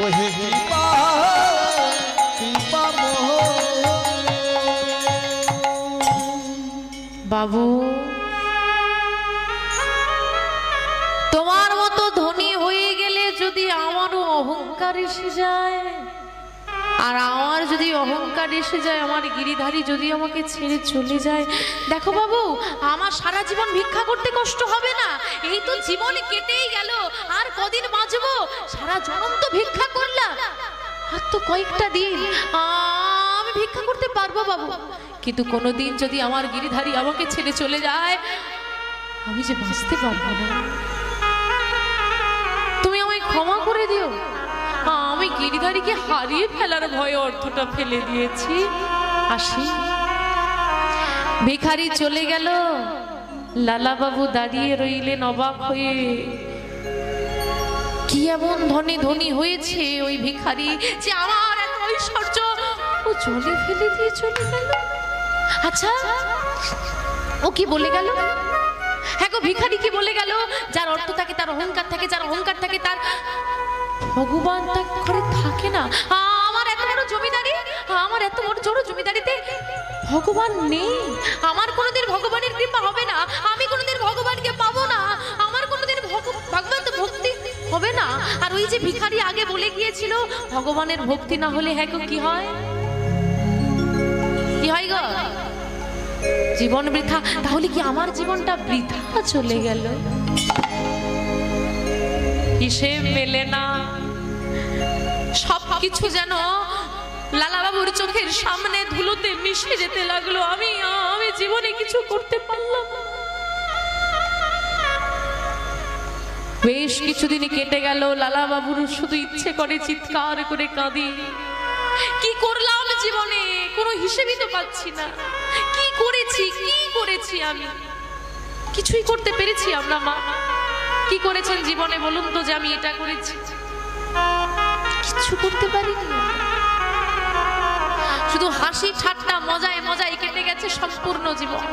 ওহে কৃপা কৃপা মোহ। বাবু তোমার মতো ধনী হয়ে গেলে যদি আমারও অহংকার এসে যায়, আর আমার যদি অহংকার এসে যায়, আমার গিরিধারী যদি আমাকে ছেড়ে চলে যায়, দেখো বাবু আমার সারা জীবন ভিক্ষা করতে কষ্ট হবে না। এই তো জীবন কেটেই গেল, আর কদিন বাঁচবো, সারা জনম তো ভিক্ষা করলাম, আর তো কয়েকটা দিন আমি ভিক্ষা করতে পারবো বাবু। কিন্তু কোনোদিন যদি আমার গিরিধারী আমাকে ছেড়ে চলে যায়, আমি যে বাঁচতে পারবো না। তুমি আমায় ক্ষমা করে দিও, আমি গিরিধারীকে হারিয়ে ফেলার ভয়ে অর্থটা ফেলে দিয়েছি। আসি। ভিখারি চলে গেল, লালাবাবু দাঁড়িয়ে রইলেন অবাক হয়ে। কি এমন ধনী ধনী হয়েছে ওই ভিখারি যে আমার এত ঐশ্বর্য ও জলে ফেলে দিয়ে চলে গেল? আচ্ছা ও কি বলে গেল? হ্যাঁ গো, ভিখারি কি বলে গেল? যার অর্থ থাকে তার অহংকার থাকে, যার অহংকার থাকে তার ভগবান তার ঘরে থাকে না। আমার এত বড় জমিদারি, আমার এত বড় জমিদারিতে ভগবান নেই। আমার কোনোদিন ভগবানের কৃপা হবে না, আমি কোনোদিন ভগবানকে পাবো না, আমার কোনোদিন ভগবান ভক্তি হবে না। আর ওই যে ভিখারি আগে বলে গিয়েছিল ভগবানের ভক্তি না হলে হ্যাঁ গো কি হয়? কি হয় গো? জীবন বৃথা। তাহলে কি আমার জীবনটা বৃথা চলে গেল? হিসেব মেলে না। সবকিছু যেন লালাবাবুর চোখের সামনে ধুলোতে মিশে যেতে লাগলো। আমি জীবনে কিছু করতে পারলাম না। বেশ কিছুদিন কেটে গেল, লালাবাবুর শুধু ইচ্ছে করে চিৎকার করে কাঁদি। কি করলাম জীবনে, কোনো হিসেবই তো পাচ্ছি না। কি করেছি আমি? কিছুই করতে পেরেছি আমরা? মা কি করেছেন জীবনে বলুন তো, যে আমি এটা করেছি? কিছু করতে পারিনি। শুধু হাসি ঠাট্টা মজায় মজায় কেটে গেছে সম্পূর্ণ জীবন।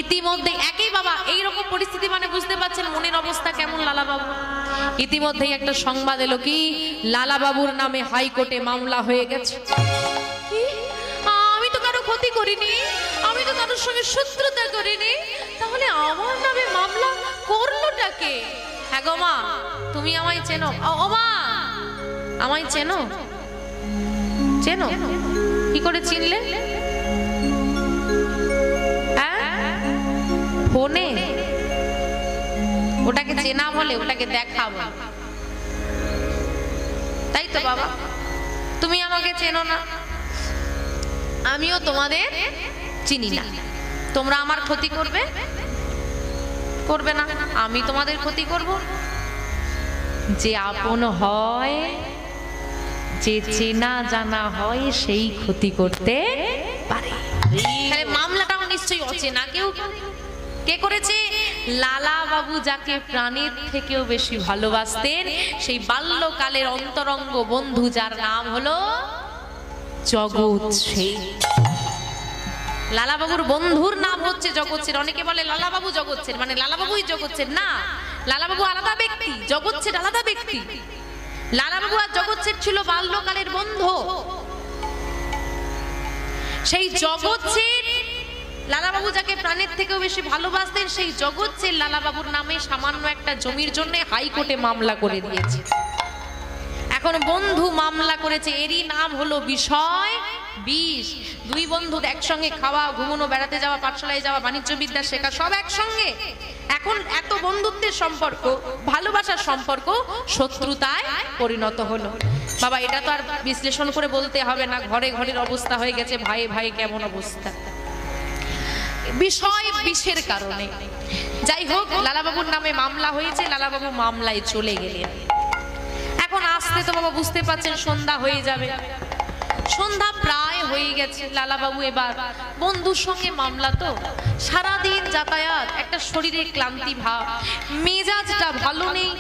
ইতিমধ্যে একই বাবা এইরকম পরিস্থিতি, মানে বুঝতে পারছেন মনের অবস্থা কেমন লালাবাবু। ইতিমধ্যেই একটা সংবাদ এলো, কি লালাবাবুর নামে হাইকোর্টে মামলা হয়ে গেছে। আমি তো কারো ক্ষতি করিনি, আমি তো কারোর সঙ্গে শত্রুতা করিনি, তাহলে আমার নামে মামলা করলোটা কে? হ্যাঁ গো মা, তুমি আমায় চেনো? ও মা, আমায় চেনো? চেনো? কি করে চিনলে? ফোনে? ওটাকে চেনা বলে, ওটাকে দেখা বলে, তাই তো বাবা? তুমি আমাকে চেনো না, আমিও তোমাদের চিনি না। তোমরা আমার ক্ষতি করবে না, আমি তোমাদের ক্ষতি করব। যে আপন হয়, যে চেনা জানা হয়, সেই ক্ষতি করতে পারে। তাহলে মামলাটাও নিশ্চয়ই অচেনা কেউ। কে করেছে? লালাবাবু, যাকে প্রাণের থেকেও বেশি ভালোবাসতেন, সেই বাল্যকালের অন্তরঙ্গ বন্ধু, যার নাম হলো জগৎ সেন। লালাবাবুর বন্ধুর নাম হচ্ছে জগৎ সেন। অনেকে বলে লালাবাবু জগৎ সেন, মানে লালাবাবুই জগৎ সেন। না, লালাবাবু আলাদা ব্যক্তি, জগৎ সেন আলাদা ব্যক্তি। লালাবাবু আর জগৎ সেন ছিল বাল্যকালের বন্ধু। সেই জগৎ সেন, লালাবাবু যাকে প্রাণের থেকেও বেশি ভালোবাসতেন, সেই জগৎ সেন লালাবাবুর নামে সামান্য একটা জমির জন্য হাইকোর্টে মামলা করে দিয়েছে। এখন বন্ধু মামলা করেছে, এরই নাম হলো বিষয় বিষ। দুই বন্ধু একসঙ্গে খাওয়া, ঘুমানো, বেড়াতে যাওয়া, পাঠশালায় যাওয়া, বাণিজ্য বিদ্যা শেখা, সব একসঙ্গে। এখন এত বন্ধুত্বের সম্পর্ক, ভালোবাসার সম্পর্ক শত্রুতায় পরিণত হলো। বাবা এটা তো আর বিশ্লেষণ করে বলতে হবে না, ঘরে ঘরের অবস্থা হয়ে গেছে, ভাই ভাই কেমন অবস্থা, বিষয় বিষের কারণে। যাই হোক, লালাবাবুর নামে মামলা হয়েছে, লালাবাবু মামলায় চলে গেলেন। এখন আসতে তো বাবা বুঝতে পারছেন সন্ধ্যা হয়ে যাবে। সন্ধ্যা প্রায় হয়ে গেছে। লালাবাবু এবার বন্ধুর সঙ্গে মামলা, তো সারাদিন যাতায়াত, একটা শরীরে ক্লান্তি ভাব, মেজাজটা ভালো নেই,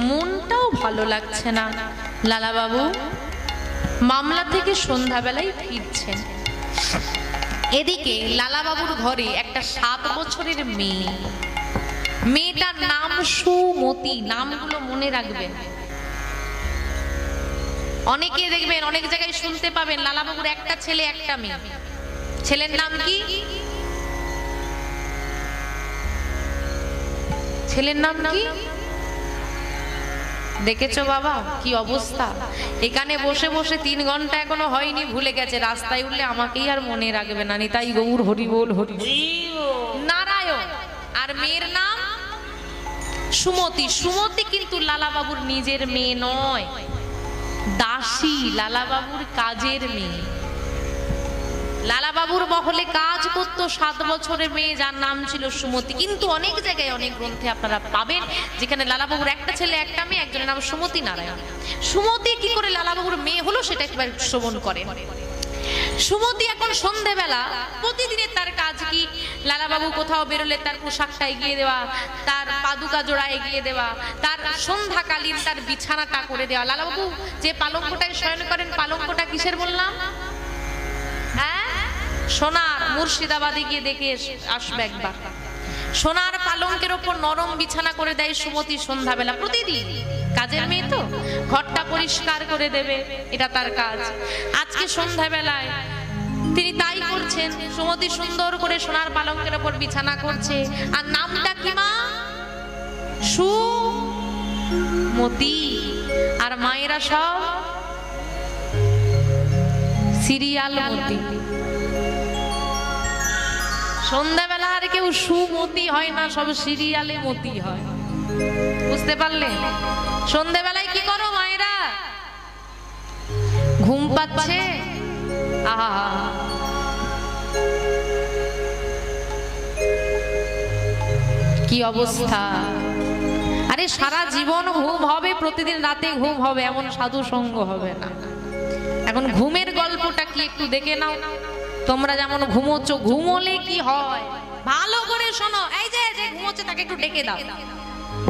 মনটাও ভালো লাগছে না। লালাবাবু মামলা থেকে সন্ধ্যাবেলায় ফিরছেন। এদিকে লালাবাবুর ঘরে একটা 7 বছরের মেয়ে। মেয়েটার নাম সুমতি। নামগুলো মনে রাখবেন। অনেকে দেখবেন অনেক জায়গায় শুনতে পাবেন লালাবাবুর একটা ছেলে একটা মেয়ে। ছেলের নাম কি? ছেলের নাম কি? দেখেছো বাবা কি অবস্থা? এখানে বসে বসে 3 ঘন্টা এখনো হয়নি, ভুলে গেছে। রাস্তায় উঠলে আমাকেই আর মনে রাখবে না। নিতাই গৌর হরি বল হরি নারায়ণ। আর মেয়ের নাম সুমতি। সুমতি কিন্তু লালাবাবুর নিজের মেয়ে নয়, দাসী, লালাবাবুর কাজের মেয়ে। লালাবাবুর মহলে কাজ করতো 7 বছরের মেয়ে, যার নাম ছিল সুমতি। কিন্তু অনেক জায়গায় অনেক গ্রন্থে আপনারা পাবেন যেখানে লালাবাবুর একটা ছেলে একটা মেয়ে, একজনের নাম সুমতি নারায়ণ। সুমতি কি করে লালাবাবুর মেয়ে হলো সেটা একবার শ্রবণ করেন। সুমতি এখন সন্ধেবেলা প্রতিদিনের তার কাজ কি, লালাবাবু কোথাও বেরোলে তার পোশাকটা এগিয়ে দেওয়া, তার পাদুকা জোড়া এগিয়ে দেওয়া, তার সন্ধ্যাকালীন তার বিছানাটা করে দেওয়া। লালাবাবু যে পালঙ্কটায় শয়ন করেন, পালঙ্কটা কিসের বললাম? হ্যাঁ, সোনার। মুর্শিদাবাদে গিয়ে দেখে আসবে একবার। সোনার পালঙ্কের ওপর নরম বিছানা করে দেয় সুমতি সন্ধ্যাবেলা প্রতিদিন। কাজের মেয়ে তো, ঘরটা পরিষ্কার করে দেবে, এটা তার কাজ। আজকে সন্ধ্যাবেলায় তিনি তাই করছেন। সুমতি সুন্দর করে সোনার পালঙ্কের ওপর বিছানা করছে। আর নামটা কি মা? সুমতি। আর মায়েরা সব সিরিয়াল মতি। সন্ধ্যাবেলা আর কেউ সুমতি হয় না, সব সিরিয়ালে মতি হয়। বুঝতে পারলে? সন্ধ্যাবেলায় কি করো মায়েরা? ঘুম পাচ্ছে, আহা কি অবস্থা। আরে সারা জীবন ঘুম হবে, প্রতিদিন রাতে ঘুম হবে, এমন সাধু সঙ্গ হবে না। এখন ঘুমের গল্পটা কি একটু দেখে নাও। তোমরা যেমন ঘুমোচ্ছ, ঘুমোলে কি হয় ভালো করে শোনো। এই যে যে ঘুমোচ্ছে তাকে একটু ডেকে দাও,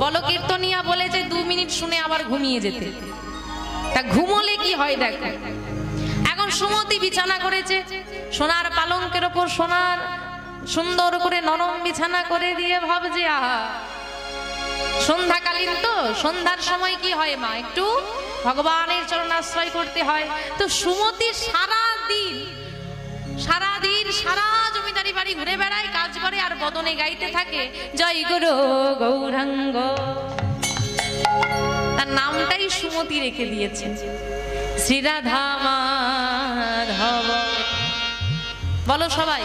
বলো কীর্তনিয়া বলেছে 2 মিনিট শুনে আবার ঘুমিয়ে যেতে। তা ঘুমোলে কি হয় দেখো। এখন সুমতি বিছানা করেছে, সোনার পালঙ্কের ওপর সোনার সুন্দর করে নরম বিছানা করে দিয়ে ভাবছে আহা। সন্ধ্যাকালীন তো, সন্ধ্যার সময় কি হয় মা, একটু ভগবানের চরণাশ্রয় করতে হয়। তো সুমতি সারাদিন সারা জমিদারি বাড়ি ঘুরে বেড়ায়, কাজ করে, আর বদনে গাইতে থাকে জয় গুরু গৌরাঙ্গ। তার নামটাই সুমতি রেখে দিয়েছে। শ্রীরাধা মাধব বলো সবাই।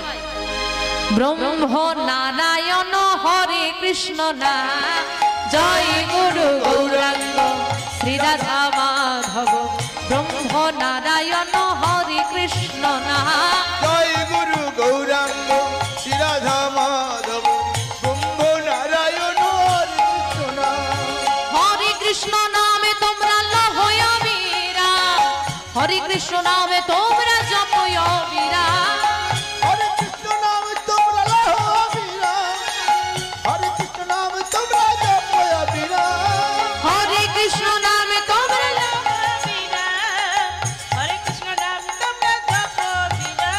ব্রহ্ম নারায়ণ হরে কৃষ্ণ না, জয় গুরু গৌরাঙ্গ শ্রীরাধা মাধব। ব্রহ্ম নারায়ণ হরে কৃষ্ণ না, জয় গুরু গৌরাঙ্গ শ্রীরাধা মাধব। ব্রহ্ম নারায়ণ হরে কৃষ্ণ। হরে কৃষ্ণ নামে তোমরা লহয় বীরা, হরে কৃষ্ণ নামে তোমরা জপয় বীরা। হরে কৃষ্ণ নাম তোমরা লহো বীরা, হরে কৃষ্ণ নাম তোমরা জপয় বীরা। হরে কৃষ্ণ নামে তোমরা হরে কৃষ্ণ নাম তোমরা জপো বীরা।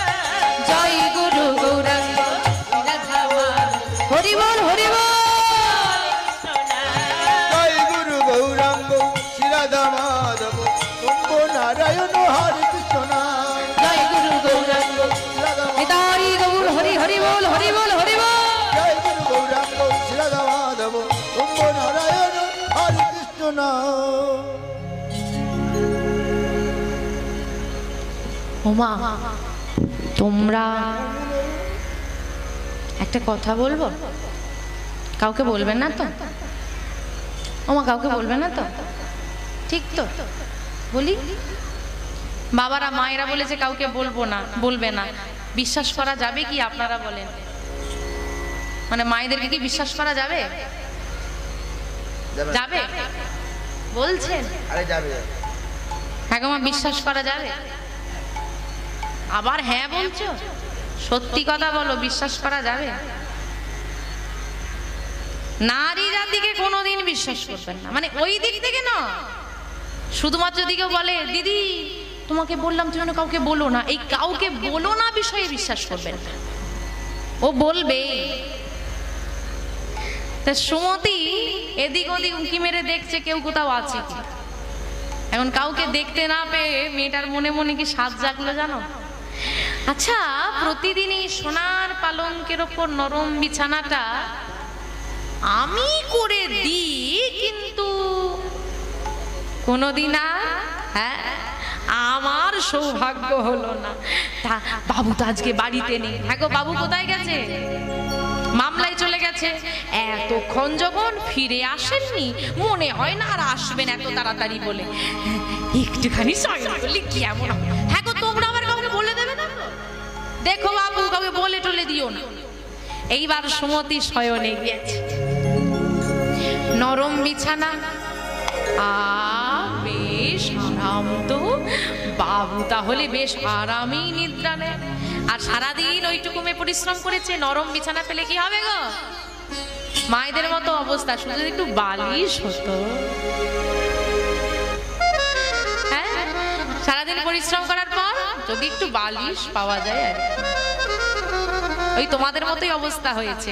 জয় গুরু গৌরাঙ্গ শ্রীরাধা মাধব। হরি বল হরি বল। জয় গুরু গৌরাঙ্গ শ্রীরাধা মাধব। ব্রহ্ম নারায়ণ হরে কৃষ্ণ। জয় গুরু গৌরাঙ্গ নিতাই গৌর হরি হরি বল হরি বল হরি বল। জয় গুরু গৌরাঙ্গ শ্রীরাধা মাধব। ব্রহ্ম নারায়ণ হরে কৃষ্ণ। ওমা তোমরা একটা কথা বলবো, কাউকে বলবেন না তো? ওমা কাউকে বলবেন না তো? ঠিক তো বলি? বাবারা মায়েরা বলেছে কাউকে বলবো না, বলবে না। বিশ্বাস করা যাবে কি আপনারা বলেন? মানে মায়েদেরকে কি বিশ্বাস করা যাবে? যাবে বলছেন? আরে যাবে। হ্যাঁ মা, বিশ্বাস করা যাবে? আবার হ্যাঁ বলছো? সত্যি কথা বলো, বিশ্বাস করা যাবে? নারী জাতিকে কোনোদিন বিশ্বাস করবেন না, মানে ওই দিক থেকে না। শুধুমাত্র যদি কেউ বলে দিদি তোমাকে বললাম তুমি কাউকে বলো না, এই কাউকে বলো না বিষয়ে বিশ্বাস করবেন না, ও বলবে। তা সুমতি এদিক ওদিক উঁকি মেরে দেখছে কেউ কোথাও আছে কি। এখন কাউকে দেখতে না পেয়ে মেয়েটার মনে মনে কি সাজ জাগলো জানো? আচ্ছা, প্রতিদিনই সোনার পালঙ্কের ওপর নরম বিছানাটা আমি করে দিই, কিন্তু কোনোদিন হ্যাঁ আমার সৌভাগ্য হলো না। তা বাবু তো আজকে বাড়িতে নেই। হ্যাঁ গো, বাবু কোথায় গেছে? মামলায় চলে গেছে। এতক্ষণ যখন ফিরে আসেননি, মনে হয় না আর আসবেন এত তাড়াতাড়ি বলে একটুখানি শয়ন করলে কি এমন? হ্যাঁ গো, তোমরা আমার কাউকে বলে দেবে না? দেখো বাবু, কাউকে বলে টলে দিও না। এইবার সুমতি শয়নে গিয়েছে, নরম বিছানা, বেশ আরাম তো। বাবু তাহলে বেশ আরামেই নিদ্রা নেয়। আর সারাদিন ওইটুকুমে পরিশ্রম করেছে, নরম বিছানা পেলে কি হবে গো? মায়েদের মতো অবস্থা, শুধু একটু বালিশ হতো। হ্যাঁ, সারাদিন পরিশ্রম করার পর যদি একটু বালিশ পাওয়া যায়, আর ওই তোমাদের মতোই অবস্থা হয়েছে।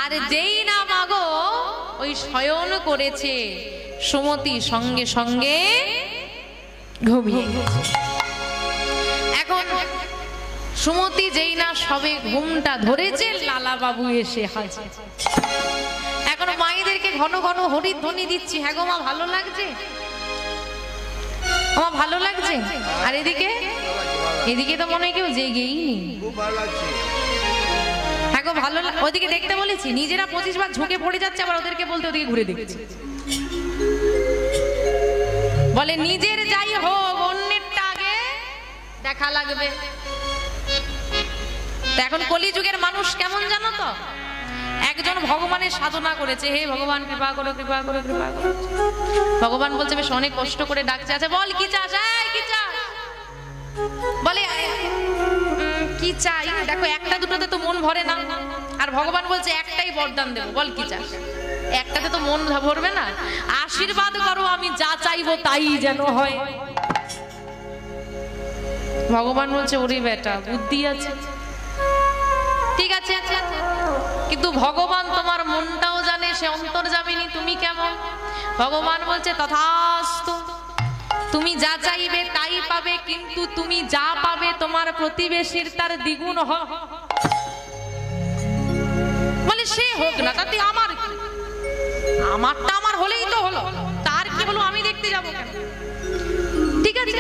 আর যেই না মাগো ওই শয়ন করেছে, সুমতি সঙ্গে সঙ্গে ঘুমিয়ে গেছে। এখন সুমতি যেই না সবে ঘুমটা ধরেছে, লালা বাবু এসে হাজির। এখন মায়েদেরকে ঘন ঘন হরিধ্বনি দিচ্ছি, হ্যাঁ গো মা ভালো লাগছে, আমার ভালো লাগছে। আর এদিকে তো মনে হয় কেউ জেগেই নেই। হ্যাঁ গো ভালো, ওদিকে দেখতে বলেছি, নিজেরা 25 বার ঝুঁকে পড়ে যাচ্ছে, আবার ওদেরকে বলতে ওদিকে ঘুরে দেখছি। বলে নিজের যাই হোক, অন্যেরটা আগে দেখা লাগবে। এখন কলিযুগের মানুষ কেমন জানো তো? একজন ভগবানের সাধনা করেছে, হে ভগবান কৃপা করো, কৃপা করো, কৃপা করো। ভগবান বলছে বেশ অনেক কষ্ট করে ডাকছে। আছে বল কি চাস? কি চাস? বলে কি চাই? দেখো একটা দুটোতে তো মন ভরে না। আর ভগবান বলছে একটাই বরদান দেবো, বল কি চাস? একটাতে তো মন ভরবে না। আশীর্বাদ করো, আমি যা চাইবো তাই যেন হয়। ভগবান বলছে ওরে বেটা, বুদ্ধি আছে, ঠিক আছে, কিন্তু ভগবান তোমার মনটাও জানে, সে অন্তর্যামিনী, তুমি কেমন? ভগবান বলছে তথাস্তু, তুমি যা চাইবে তাই পাবে, কিন্তু তুমি যা পাবে তোমার প্রতিবেশীর তার দ্বিগুণ হোক। বলে সে হোক না, তাতে আমার কি? আমারটা আমার হলেই তো হলো, তার কি হলো আমি দেখতে যাবো কেন? ঠিক আছে।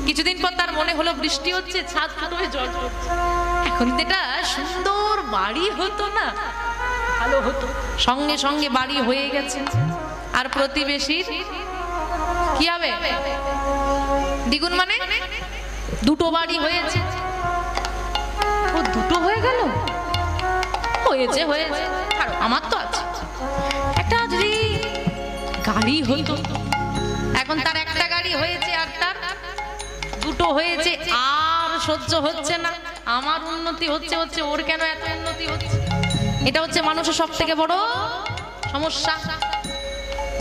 কিছুদিন পর তার মনে হলো বৃষ্টি হচ্ছে, ছাদ ফুটো হয়ে জল পড়ছে, এখন এটা সুন্দর বাড়ি হতো না, ভালো হতো। সঙ্গে সঙ্গে বাড়ি হয়ে গেছে। আর প্রতিবেশীর কি হবে? দ্বিগুণ, মানে দুটো বাড়ি হয়েছে। ও দুটো হয়ে গেল? হয়েছে হয়েছে, আমার তো আছে। একটা যদি গাড়ি হতো, এখন তার একটা গাড়ি হয়েছে আর তার দুটো হয়েছে, আর সহ্য হচ্ছে না। আমার উন্নতি হচ্ছে, ওর কেন এত উন্নতি হচ্ছে? এটা হচ্ছে মানুষের সব থেকে বড় সমস্যা।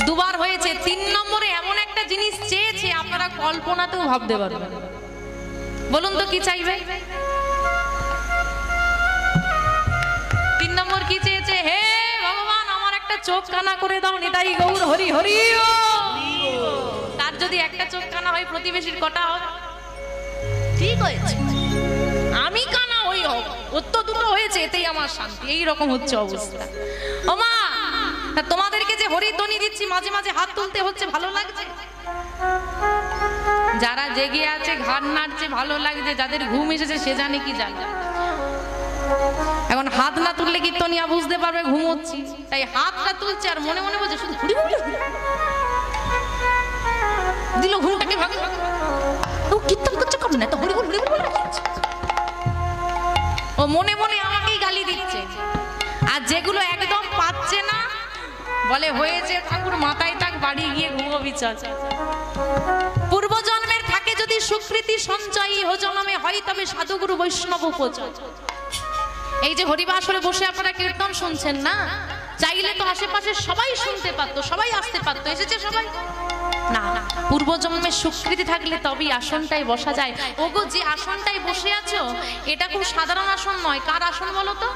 দুবার হয়েছে। 3 নম্বরে এমন একটা জিনিস চেয়েছে আপনারা কল্পনাতেও ভাবতে পারবেন। বলুন তো কি চাইবে? 3 নম্বর কি চেয়েছে? হে ভগবান, আমার একটা চোখ কানা করে দাও, নিতাই গৌর হরি হরি। তার যদি একটা চোখ কানা হয়, প্রতিবেশীর কটা হবে? ঠিক হয়েছে, আমি কানা হই হোক, ওর তো দুটো হয়েছে, এতেই আমার শান্তি। এইরকম হচ্ছে অবস্থা। ও মা, তোমাদেরকে যে হরিধ্বনি দিচ্ছি, মাঝে মাঝে হাত তুলতে হচ্ছে, ভালো লাগছে? যারা জেগে আছে ঘাড় নাড়ছে, ভালো লাগছে। যাদের ঘুম এসেছে সে জানে কি জানে। এখন হাত না তুললে কীর্তনিয়া বুঝতে পারবে ঘুমোচ্ছি, তাই হাতটা তুলছে আর মনে মনে বলছে শুধু ঘুরি ঘুরি দিল, ঘুমটাকে ভাগে। ও কীর্তন করছে, করবে না তো, হরি হরি হরি। ও মনে মনে আমাকেই গালি দিচ্ছে। আর যেগুলো একদম পাচ্ছে না, বলে হয়েছে ঠাকুর মাথায় থাক, বাড়ি গিয়ে ঘুমোবি চল। পূর্বজন্মের থাকে যদি সুকৃতি সঞ্চয়, ইহ জন্মে হয় তবে সাধুগুরু বৈষ্ণব উপচয়। এই যে হরিবাসরে বসে আপনারা কীর্তন শুনছেন না, চাইলে তো আশেপাশে সবাই শুনতে পারতো, সবাই আসতে পারতো, এসেছে সবাই না। পূর্বজন্মের সুকৃতি থাকলে তবেই আসনটাই বসা যায়। ওগো, যে আসনটাই বসে আছো, এটা খুব সাধারণ আসন নয়। কার আসন বলো তো?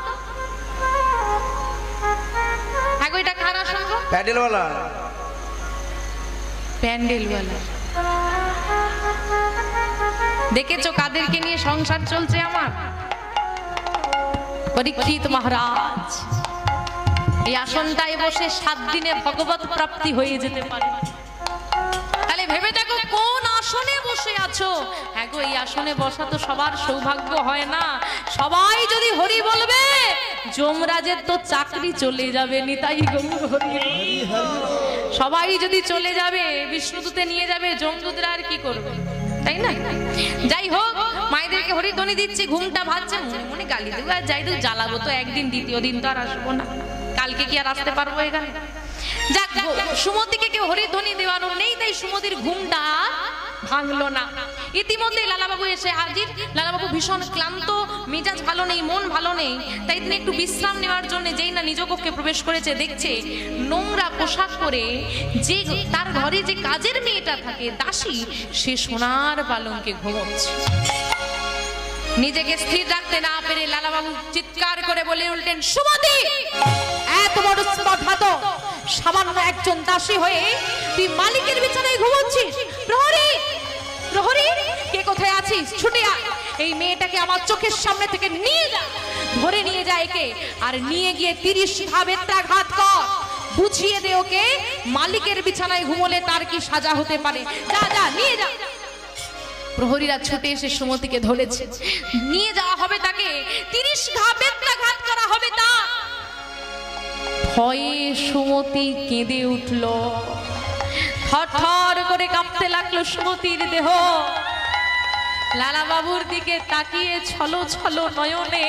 হ্যাঁ গো, এটা কার আসন গো? প্যাডেলওয়ালা। প্যান্ডেলওয়ালা। দেখেছো কাদেরকে নিয়ে সংসার চলছে আমার? পরীক্ষিত মহারাজ এই আসনটায় বসে 7 দিনে ভগবত প্রাপ্তি হয়ে যেতে পারে। তাহলে ভেবে দেখো কোন আসনে বসে আছো। হ্যাঁ গো, এই আসনে বসা তো সবার সৌভাগ্য হয় না। সবাই যদি হরি বলবে, যমরাজের তো চাকরি চলে যাবে। নিতাই গৌর হরি। সবাই যদি চলে যাবে, বিষ্ণুদূতে নিয়ে যাবে, যমদূতরা আর কি করবে, তাই না? যাই হোক, মায়েদেরকে হরিধ্বনি দিচ্ছি, ঘুমটা ভাজছে, মনে মনে গালি দেবো আর যাই দেবো, জ্বালাবো তো একদিন, দ্বিতীয় দিন তো আর আসবো না। কালকে কি আর আসতে পারবো এখানে? যাক, সুমতিকে কেউ হরিধ্বনি দেওয়ানোর নেই, তাই সুমতির ঘুমটা ভাঙলো না। ইতিমধ্যে লালাবাবু এসে হাজির। লালাবাবু ভীষণ ক্লান্ত, মেজাজ ভালো নেই, মন ভালো নেই, তাই তিনি একটু বিশ্রাম নেওয়ার জন্য যেই না নিজ কক্ষে প্রবেশ করেছে, দেখছে নোংরা পোশাক পরে যে তার ঘরে যে কাজের মেয়েটা থাকে, দাসী, সে সোনার পালঙ্কে ঘুমোচ্ছে। নিজেকে স্থির রাখতে না পেরে লালাবাবু চিৎকার করে বলে উঠলেন, সুমতি, এত বড় স্পর্ধা তো! সামান্য একজন দাসী হয়ে তুই মালিকের বিছানায় ঘুমোচ্ছিস? প্রহরী, প্রহরী, কে কোথায় আছিস? ছুটে আয়, এই মেয়েটাকে আমার চোখের সামনে থেকে নিয়ে যা, ধরে নিয়ে যায় একে, আর নিয়ে গিয়ে 30 ঘা বেত্রাঘাত কর, বুঝিয়ে দে ওকে মালিকের বিছানায় ঘুমোলে তার কি সাজা হতে পারে। যা যা, নিয়ে যা। প্রহরীরা ছুটে এসে সুমতিকে ধরেছে, নিয়ে যাওয়া হবে তাকে, 30 ঘা বেত্রাঘাত করা হবে তা। ভয়ে সুমতি কেঁদে উঠল, থরথর করে কাঁপতে লাগলো সুমতির দেহ। লালাবাবুর দিকে তাকিয়ে ছলো ছলো নয়নে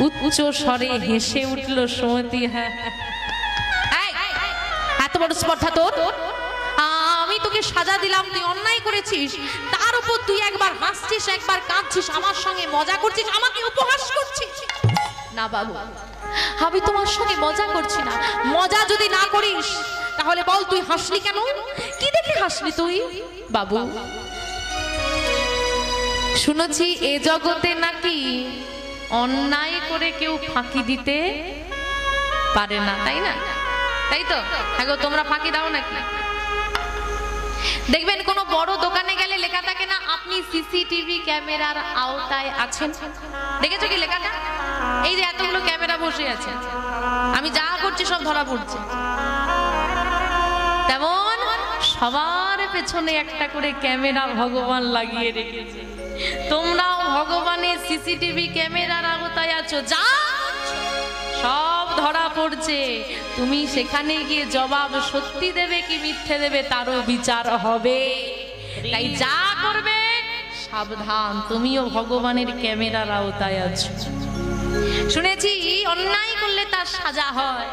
উচ্চ স্বরে হেসে উঠল সুমতি। হ্যাঁ, এত বড় স্পর্ধা তোর? আমি তোকে সাজা দিলাম, তুই অন্যায় করেছিস, তার উপর তুই একবার হাসছিস, একবার কাঁদছিস, আমার সঙ্গে মজা করছিস, আমাকে উপহাস করছিস। না বাবু, আমি তোমার সঙ্গে মজা করছি না। মজা যদি না করিস তাহলে বল, তুই হাসলি কেন? কি দেখে হাসলি তুই? বাবু, শুনেছি এ জগতে নাকি অন্যায় করে কেউ ফাঁকি দিতে পারে না, তাই না? তাই তো? হ্যাঁ গো, তোমরা ফাঁকি দাও নাকি? দেখবেন কোন বড় দোকানে গেলে লেখা থাকে না, আপনি সিসিটিভি ক্যামেরার আওতায় আছেন। দেখেছো কি লেখাটা? এই যে এতগুলো ক্যামেরা বসে আছে, আমি যা করছি সব ধরা পড়ছে। তেমন সবার পেছনে একটা করে ক্যামেরা ভগবান লাগিয়ে রেখেছে। তোমরাও ভগবানের সিসিটিভি ক্যামেরার আওতায় আছো, যা সব ধরা পড়ছে। তুমি সেখানে গিয়ে জবাব সত্যি দেবে কি মিথ্যে দেবে তারও বিচার হবে। তাই যা করবে সাবধান, তুমিও ভগবানের ক্যামেরার আওতায় আছো। শুনেছি অন্যায় করলে তার সাজা হয়।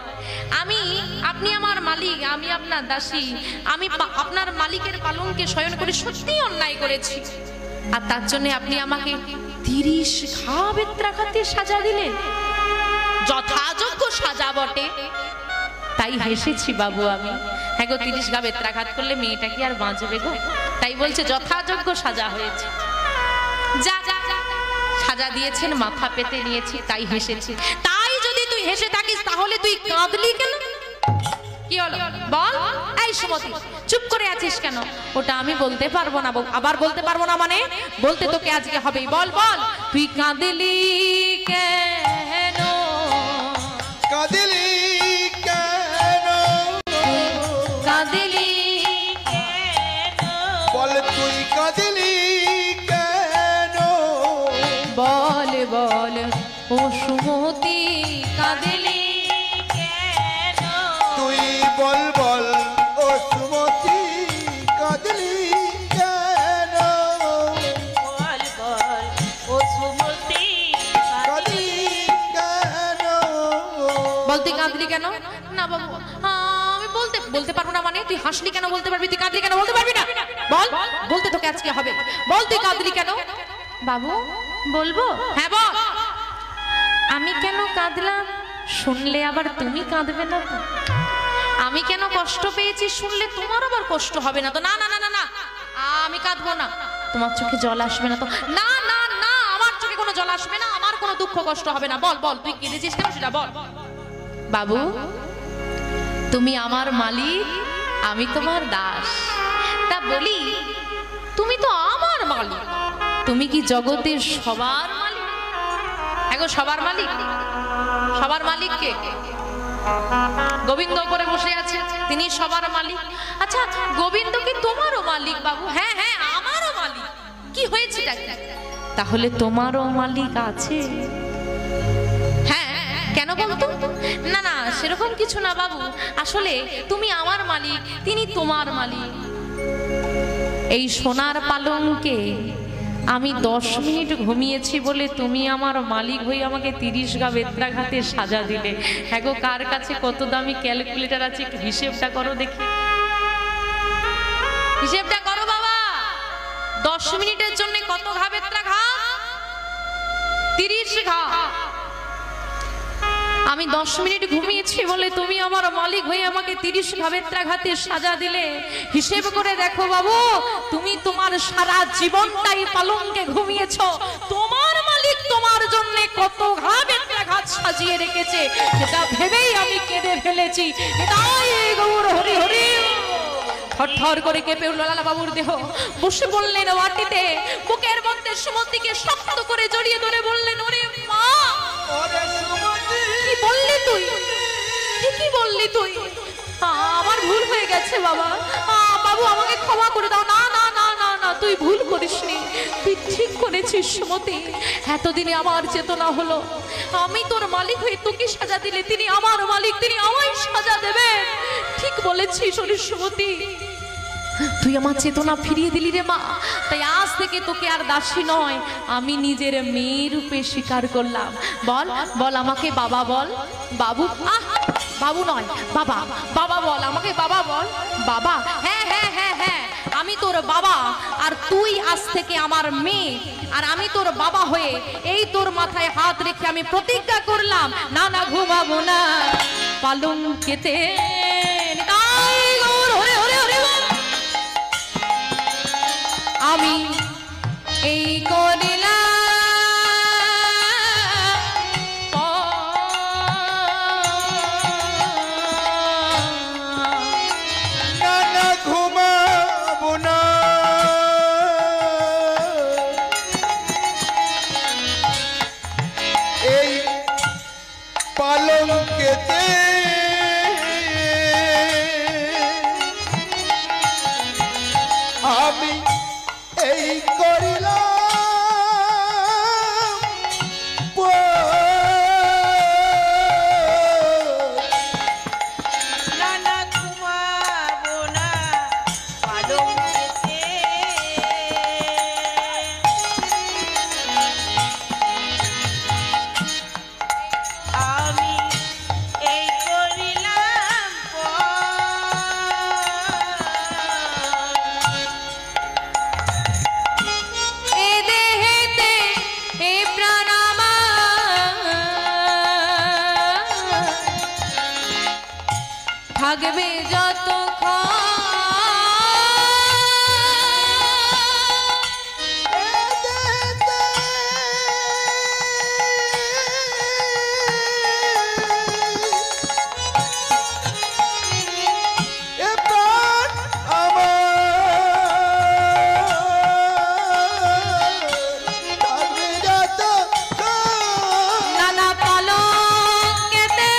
আপনি আমার মালিক, আমি আপনার দাসী, আমি আপনার মালিকের পালঙ্কে শয়ন করে সত্যি অন্যায় করেছি, আর তার জন্য আপনি আমাকে 30 ঘা বেত্রাঘাতে সাজা দিলেন। যথাযোগ্য সাজা বটে, তাই হেসেছি বাবু আমি। হ্যাঁ গো, 30 ঘা বেত্রাঘাত করলে মেয়েটা কি আর বাঁচবে গো? তাই বলছে যথাযোগ্য সাজা হয়েছে। যা যা, সাজা দিয়েছেন, মাথা পেতে নিয়েছি, তাই হেসেছি। তাই যদি তুই হেসে থাকিস তাহলে তুই কাঁদলি কেন? কি হলো বল? এই সুমতি, চুপ করে আছিস কেন? ওটা আমি বলতে পারবো না। আবার বলতে পারবো না মানে? বলতে তোকে আজকে হবেই। বল বল, তুই কাঁদলি কেন? কাঁদলি কেন? কাঁদলি বল তুই কাঁদলি কেন? বল বল ও সুমতি, কাঁদলি কেন? তুই বল বল ও সুমতি, কাঁদলি কেন? বল বল ও সুমতি, কাঁদলি কেন? বল তুই কাঁদলি কেন? না বাবু, আমি বলতে পারবো না মানে? তুই হাসলি কেন বলতে পারবি, তুই কাঁদলি কেন বলতে পারবি না? বল, বলতে তোকে আজকে হবে। বল তুই কাঁদলি কেন? বাবু বলবো? হ্যাঁ বল। আমি কেন কাঁদলাম শুনলে আবার তুমি কাঁদবে না তো? আমি কেন কষ্ট পেয়েছি শুনলে তোমার আবার কষ্ট হবে না তো? না না না না না, আমি কাঁদবো না। তোমার চোখে জল আসবে না তো? না না না, আমার চোখে কোনো জল আসবে না, আমার কোনো দুঃখ কষ্ট হবে না। বল বল, তুই কেঁদেছিস কেন সেটা বল। বাবু, তুমি আমার মালিক, আমি তোমার দাস। তা বলি, তুমি তো আমার মালিক, তুমি কি জগতের সবার মালিক? এখন সবার মালিক, সবার মালিক কে? গোবিন্দ উপরে বসে আছে, তিনি সবার মালিক। আচ্ছা, গোবিন্দ কি তোমারও মালিক বাবু? হ্যাঁ হ্যাঁ, আমারও মালিক। কি হয়েছে? তাহলে তোমারও মালিক আছে? হ্যাঁ, কেন বলতো? না না, সেরকম কিছু না বাবু, আসলে তুমি আমার মালিক, তিনি তোমার মালিক। এই সোনার পালঙ্কে আমি 10 মিনিট ঘুমিয়েছি বলে তুমি আমার মালিক হয়ে আমাকে 30 গা বেত্রাঘাতে সাজা দিলে। হ্যাঁ গো, কার কাছে কত দামি ক্যালকুলেটর আছে, একটু হিসেবটা করো দেখি, হিসেবটা করো বাবা। 10 মিনিটের জন্য কত ঘা বেত্রাঘাত? 30 ঘা। আমি 10 মিনিট ঘুমিয়েছি বলে তুমি আমার মালিক হয়ে আমাকে 30 ঘা বেত্রাঘাতে সাজা দিলে। হিসেব করে দেখো বাবু, তুমি তোমার সারা জীবনটাই পালঙ্কে ঘুমিয়েছো, তোমার মালিক তোমার জন্য কত ঘা বেত্রাঘাত সাজিয়ে রেখেছে সেটা ভেবেই আমি কেঁদে ফেলেছি। এটাই গৌর হরি হরি। থরথর করে কেঁপে উঠল লালা বাবুর দেহ। বসে বললেন মাটিতে, বুকের মধ্যে সুমতিকে শক্ত করে জড়িয়ে ধরে বললেন, ওরে মা, কি বললি তুই? কি বললি তুই? আমার ভুল হয়ে গেছে বাবা, বাবু আমাকে ক্ষমা করে দাও। না না না না না, তুই ভুল করিসনি, তুই ঠিক করেছিস সুমতি। এতদিনে আমার চেতনা হলো, আমি তোর মালিক হয়ে তোকে সাজা দিলে তিনি আমার মালিক, তিনি আমায় সাজা দেবে। ঠিক বলেছিস সুমতি, তুই আমার চেতনা ফিরিয়ে দিলি রে মা। তাই আজ থেকে তোকে আর দাসী নয়, আমি নিজের মেয়ে রূপে স্বীকার করলাম। বল বল আমাকে বাবা বল। বাবু? বাবু নয়, বাবা। বাবা বল আমাকে, বাবা বল। বাবা? হ্যাঁ হ্যাঁ হ্যাঁ হ্যাঁ, আমি তোর বাবা, আর তুই আজ থেকে আমার মেয়ে। আর আমি তোর বাবা হয়ে এই তোর মাথায় হাত রেখে আমি প্রতিজ্ঞা করলাম, না না ঘুমাবো না পালঙ্কেতে। আমি এই করিলাম না না ঘুমাবো না, এই পালঙ্কেতে আমি এই করিলাম না না ঘুমাবো না পালঙ্কেতে। আমি এই করিলাম এ দেহেতে এ প্রাণ আমার থাকবে যতক্ষণ। নানা পালঙ্কেতে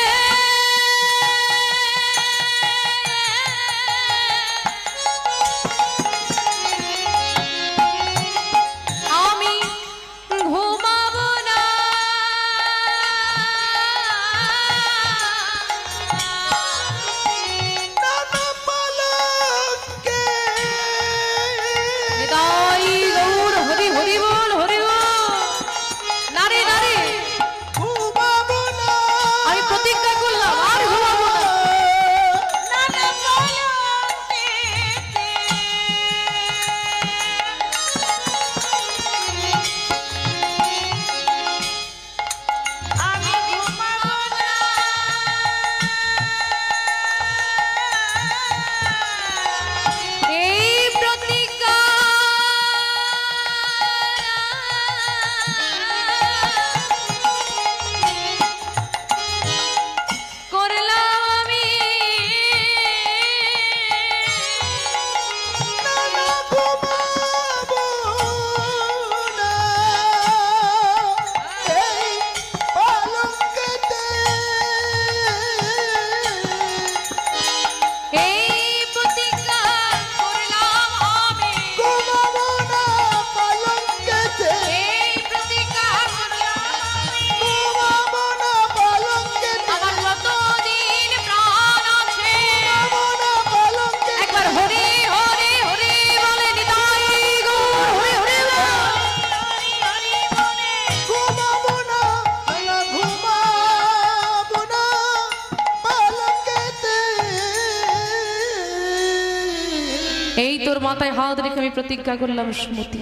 এই তোর মাথায় হাত রেখে আমি প্রতিজ্ঞা করলাম সুমতি,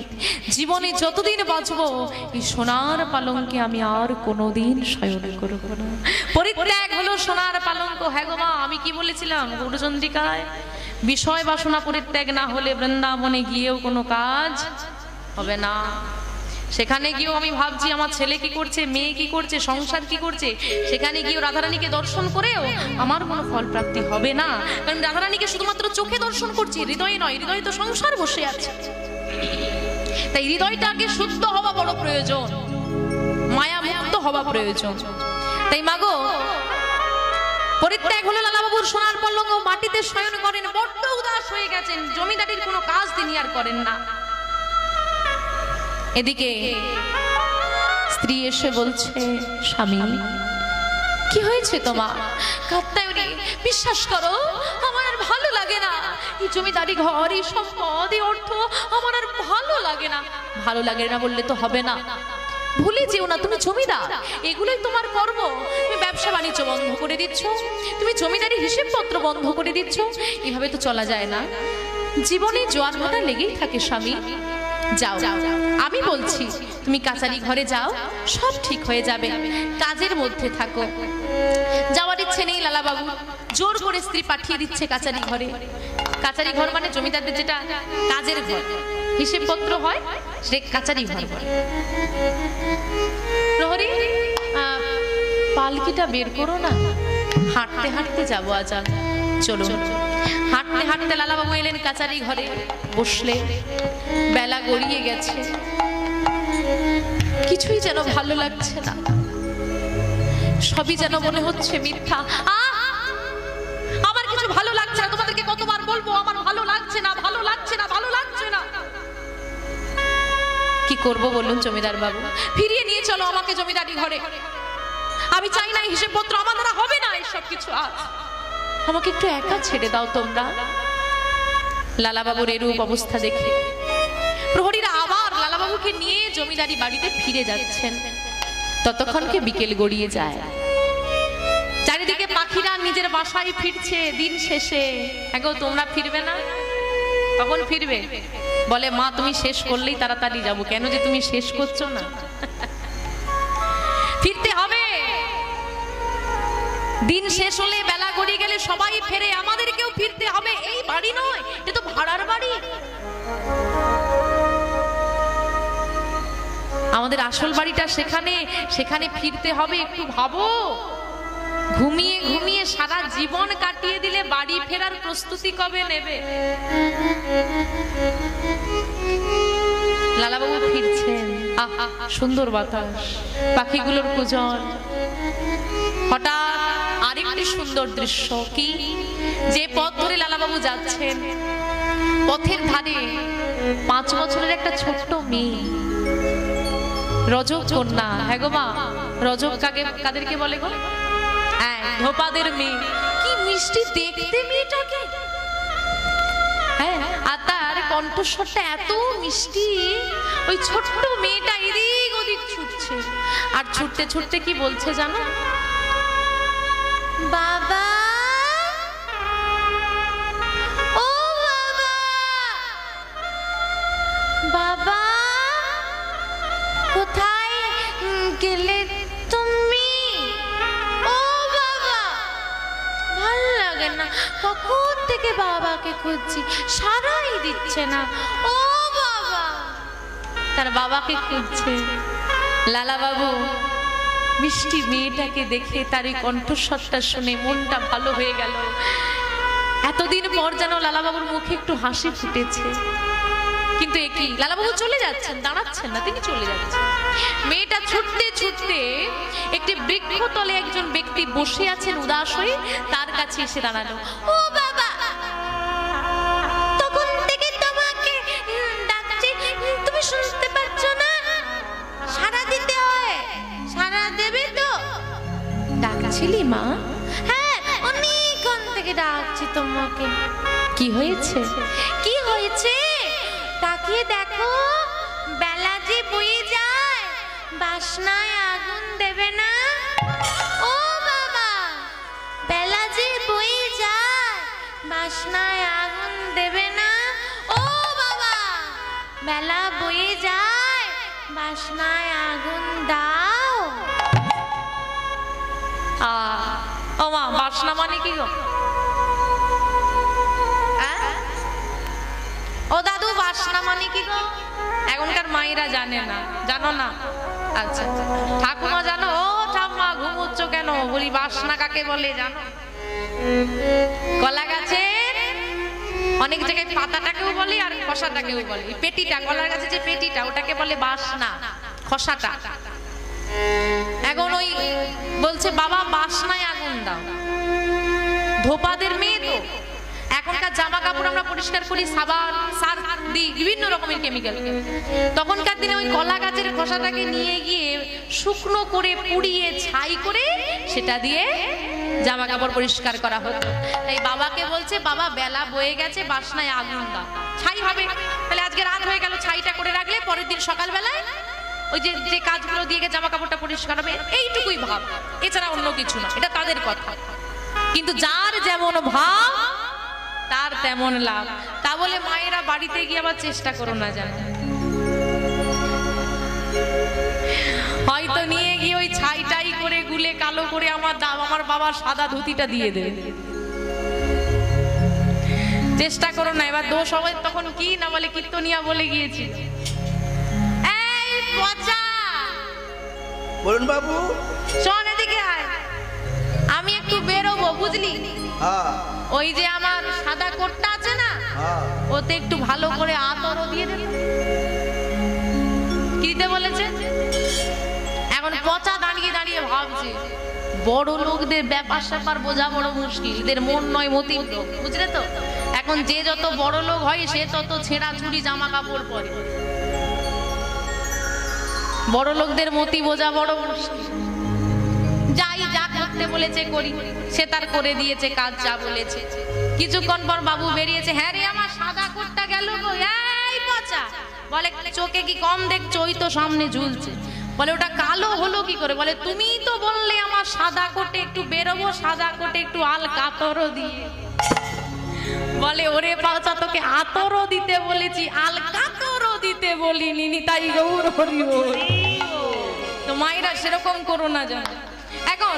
জীবনে যতদিন বাঁচবো এই সোনার পালঙ্কে আমি আর কোনোদিন শয়ন করব না। পরিত্যাগ হলো সোনার পালঙ্ক। হ্যাঁ গো মা, আমি কি বলেছিলাম গৌরচন্দ্রিকায়, বিষয় বাসনা পরিত্যাগ না হলে বৃন্দাবনে গিয়েও কোনো কাজ হবে না। সেখানে গিয়েও আমি ভাবছি আমার ছেলে কি করছে, মেয়ে কি করছে, সংসার কি করছে। সেখানে গিয়েও রাধারানীকে দর্শন করেও আমার কোনো ফল প্রাপ্তি হবে না, কারণ রাধারানীকে শুধুমাত্র চোখে দর্শন করছি, হৃদয়ে নয়। হৃদয়ে তো সংসার বসে আছে। তাই হৃদয়টাকে শুদ্ধ হওয়া বড় প্রয়োজন, মায়া মুক্ত হওয়া প্রয়োজন। তাই মাগো, পরিত্যাগ হলো লালাবাবুর সোনার পল্লঙ্ক, মাটিতে শয়ন করেন, বড্ড উদাস হয়ে গেছেন, জমিদারির কোনো কাজ তিনি আর করেন না। এদিকে স্ত্রী এসে বলছে, স্বামী কি হয়েছে তোমার? কাত্তায়নী, বিশ্বাস করো আমার আর ভালো লাগে না, এই জমিদারি ঘর, এই সম্পদ, এই অর্থ আমার আর ভালো লাগে না। ভালো লাগে না বললে তো হবে না, ভুলে যেও না তুমি জমিদার, এগুলোই তোমার কর্ম। তুমি ব্যবসা বাণিজ্য বন্ধ করে দিচ্ছ, তুমি জমিদারি হিসেবপত্র বন্ধ করে দিচ্ছ, এভাবে তো চলা যায় না। জীবনে জোয়ার ভাটা লেগেই থাকে স্বামী। যাও, আমি বলছি তুমি কাচারি ঘরে যাও, সব ঠিক হয়ে যাবে, কাজের মধ্যে থাকো। যাওয়ার ইচ্ছে নেই লালাবাবু, জোর করে স্ত্রী পাঠিয়ে দিচ্ছে কাচারি ঘরে। কাচারি ঘর মানে জমিদারদের যেটা কাজের ঘর, হিসেবপত্র হয়, সে কাচারি ঘর বলে। প্রহরী, পালকিটা বের করো না, হাঁটতে হাঁটতে যাবো আজ। চলো। হাঁটতে হাঁটতে লালাবাবু এলেন কাচারি ঘরে, বসলে। বেলা গড়িয়ে গেছে, কিছুই যেন ভালো লাগছে না, সবই যেন মনে হচ্ছে মিথ্যা। আমার কিছু ভালো লাগছে না, তোমাদেরকে কতবার বলবো আমার ভালো লাগছে না, ভালো লাগছে না, ভালো লাগছে না। কি করব বলুন জমিদার বাবু, ফিরিয়ে নিয়ে চলো আমাকে জমিদারি ঘরে। আমি চাই না হিসেবপত্র, আমার দ্বারা হবে না এইসব কিছু। আজ আমাকে একটু একা ছেড়ে দাও তোমরা। লালাবাবুর এরূপ অবস্থা দেখে প্রহরীরা আবার লালাবাবুকে নিয়ে জমিদারি বাড়িতে ফিরে যাচ্ছেন। ততক্ষণকে বিকেল গড়িয়ে যায়, চারিদিকে পাখিরা নিজের বাসায় ফিরছে দিন শেষে। এগো তোমরা ফিরবে না? কখন ফিরবে? বলে মা তুমি শেষ করলেই তাড়াতাড়ি যাবো। কেন যে তুমি শেষ করছো না? ফিরতে হবে, দিন শেষ হলে বেলা গড়িয়ে গেলে সবাই ফেরে, আমাদেরকেও ফিরতে হবে। এই বাড়ি নয়, এটা তো ভাড়ার বাড়ি। আমাদের আসল বাড়িটা সেখানে, সেখানে ফিরতে হবে। একটু ভাবো, ঘুমিয়ে ঘুমিয়ে সারা জীবন কাটিয়ে দিলে বাড়ি ফেরার প্রস্তুতি কবে নেবে? লালাবাবু ফিরছেন, আহা সুন্দর বাতাস, পাখিগুলোর কুজন। হঠাৎ আরেকটি সুন্দর দৃশ্য। কি? যে পথ ধরে লালাবাবু যাচ্ছেন, পথের ধারে 5 বছরের একটা ছোট্ট মেয়ে, রজব কন্যা। হ্যাঁ গো মা, রজব কাদেরকে বলে গো? হ্যাঁ, ধোপাদের মেয়ে। কি মিষ্টি দেখতে মেয়েটাকে। হ্যাঁ, আর তার কণ্ঠস্বরটা এত মিষ্টি। ওই ছোট্ট মেয়েটা এদিক ওদিক ছুটছে, আর ছুটতে ছুটতে কি বলছে জানো? বাবা, ও বাবা, বাবা কোথায় গেলে তুমি? ও বাবা, ভালো লাগে না, কখন থেকে বাবাকে খুঁজছি, সারাই দিচ্ছে না। ও বাবা, তার বাবাকে খুঁজছে। লালাবাবু মিষ্টি মেয়েটাকে দেখে, তার এই কণ্ঠস্বরটা শুনে মনটা ভালো হয়ে গেল। এতদিন পর যেন লালাবাবুর মুখে একটু হাসি ফুটেছে। কিন্তু একই লালাবাবু চলে যাচ্ছেন, দাঁড়াচ্ছেন না, তিনি চলে যাচ্ছেন। মেয়েটা ছুটতে ছুটতে একটি বৃক্ষতলে একজন ব্যক্তি বসে আছেন উদাস হয়ে, তার কাছে এসে দাঁড়ালো। ও বাবা, তখন থেকে তোমাকে ডাকছি, তুমি শুনতে পাচ্ছ না? সাড়া দিতে হয়, সাড়া দেবে তো? ডাকছিলি মা? হ্যাঁ, অনেকক্ষণ থেকে ডাকছি তোমাকে। কি হয়েছে? কি হয়েছে? তাকিয়ে দেখো, বেলা যে বয়ে যায়, বাসনায় আগুন দেবে না? ও বাবা, বেলা যে বয়ে যায়, বাসনায় আগুন দেবে না? ও বেলা বয়ে যায় বাসনায় আগুন দাও। ও মা, বাসনা মানে কি গো? ও দাদু, বাসনা মানে কি গো? এখনকার মায়েরা জানে না, জানো না? আচ্ছা, ঠাকুমা জানো? ও ঠাম্মা ঘুমোচ্ছ কেন? বলি বাসনা কাকে বলে জানো? কলা গাছের অনেক জায়গায় পাতাটাকেও বলে আর খোসাটাকেও বলে। পেটিটা, কলার গাছে যে পেটিটা, ওটাকে বলে বাসনা, খোসাটা। এখন ওই বলছে বাবা বাসনায় আগুন দাও। ধোপাদের মেয়ে তো, এখনকার জামা কাপড় আমরা পরিষ্কার করি সাবান, সার দিই, বিভিন্ন রকমের কেমিক্যাল। তখনকার দিনে ওই কলা গাছের খোসাটাকে নিয়ে গিয়ে শুকনো করে পুড়িয়ে ছাই করে সেটা দিয়ে জামা কাপড় পরিষ্কার করা হতো। তাই বাবাকে বলছে বাবা বেলা বয়ে গেছে বাসনায় আগুন দাও, ছাই হবে। তাহলে আজকে রাত হয়ে গেল, ছাইটা করে রাখলে পরের দিন সকালবেলায় ওই যে যে কাজগুলো দিয়ে জামা কাপড়টা পরিষ্কার হবে, এইটুকুই ভাব, এছাড়া অন্য কিছু না। এটা তাদের কথা। কিন্তু যার যেমন ভাব তার তেমন লাভ। তা বলে মায়েরা বাড়িতে গিয়ে আবার চেষ্টা করো না, জানো? হয়তো নিয়ে গিয়ে ওই ছাইটাই করে গুলে কালো করে আমার বাবার সাদা ধুতিটা দিয়ে দেবে। চেষ্টা করো না। এবার দোষ হবে তখন কি না বলে কীর্তনিয়া বলে গিয়েছি, এই পচা, বলুন বাবু, শোন এদিকে আয়, আমি একটু বেরোবো, বুঝলি? ওই যে আমার সাদা কোটটা আছে না, ওতে একটু ভালো করে আতরও দিয়ে দেবে। কি দিতে বলেছে? এখন পচা দাঁড়িয়ে দাঁড়িয়ে ভাবছে বড় লোকদের ব্যাপার স্যাপার বোঝা বড় মুশকিল, এদের মন নয় মতি লোক, বুঝলে তো? এখন যে যত বড় লোক হয় সে তত ছেঁড়া ছুরি জামা কাপড় পরে। বড় লোকদের মতি বোঝা বড় মুশকিল। যাই যা করতে বলেছে করি, সে তার করে দিয়েছে কাজ, যা বলেছে। কিছুক্ষণ পর বাবু বেরিয়েছে, হ্যাঁ রে আমার সাদা কোটটা গেল গো। এই পচা, বলে চোখে কি কম দেখছো? ওই তো সামনে ঝুলছে। বলে ওটা কালো হলো কি করে? বলে তুমিই তো বললে আমার সাদা কোটে একটু বেরোবো, সাদা কোটে একটু আল কাতরও দিয়ে। বলে ওরে পচা, তোকে আতরও দিতে বলেছি, আল কাতরও দিতে বলিনি। নিতাই গৌর হরি বল। তো মায়েরা সেরকম করো না, জানো? এখন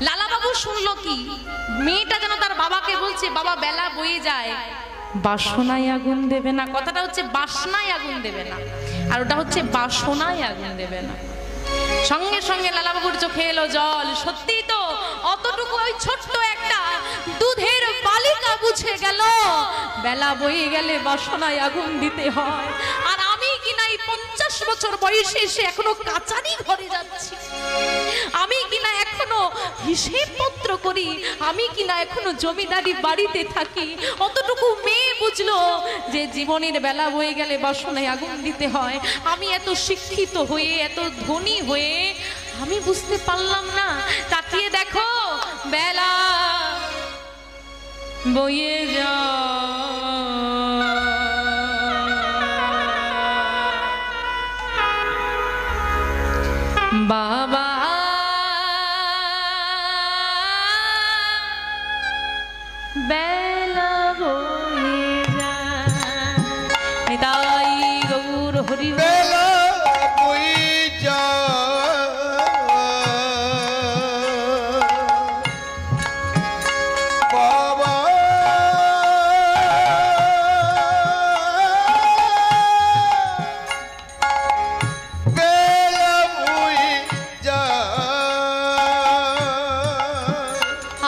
লালাবাবু শুনলো কি, মেয়েটা যেন তার বাবাকে বলছে বাবা বেলা বয়ে যায় বাসনায় আগুন দেবে না। কথাটা হচ্ছে বাসনায় আগুন দেবে না, আর ওটা হচ্ছে বাসনায় আগুন দেবে না। সঙ্গে সঙ্গে লালাবাবুর চোখে এলো জল। সত্যি তো, অতটুকু ওই ছোট্ট একটা দুধের বালিকা বুঝে গেল বেলা বয়ে গেলে বাসনায় আগুন দিতে হয়। আর আমি কিনা এই 50 বছর বয়সে এসে এখনো কাচারি ঘরে যাচ্ছি, আমি কিনা এখনো হিসেব পত্র করি, আমি কিনা এখনো জমিদারি বাড়িতে থাকি। অতটুকু মেয়ে বুঝলো যে জীবনের বেলা বয়ে গেলে বাসনায় আগুন দিতে হয়। আমি এত শিক্ষিত হয়ে, এত ধনী হয়ে আমি বুঝতে পারলাম না। তাকিয়ে দেখো বেলা বয়ে যা, বাবা বেলা বয়ে যা। নিতাই গৌর হরি বেলা বয়ে যা, বাবা বেলা বয়ে যা,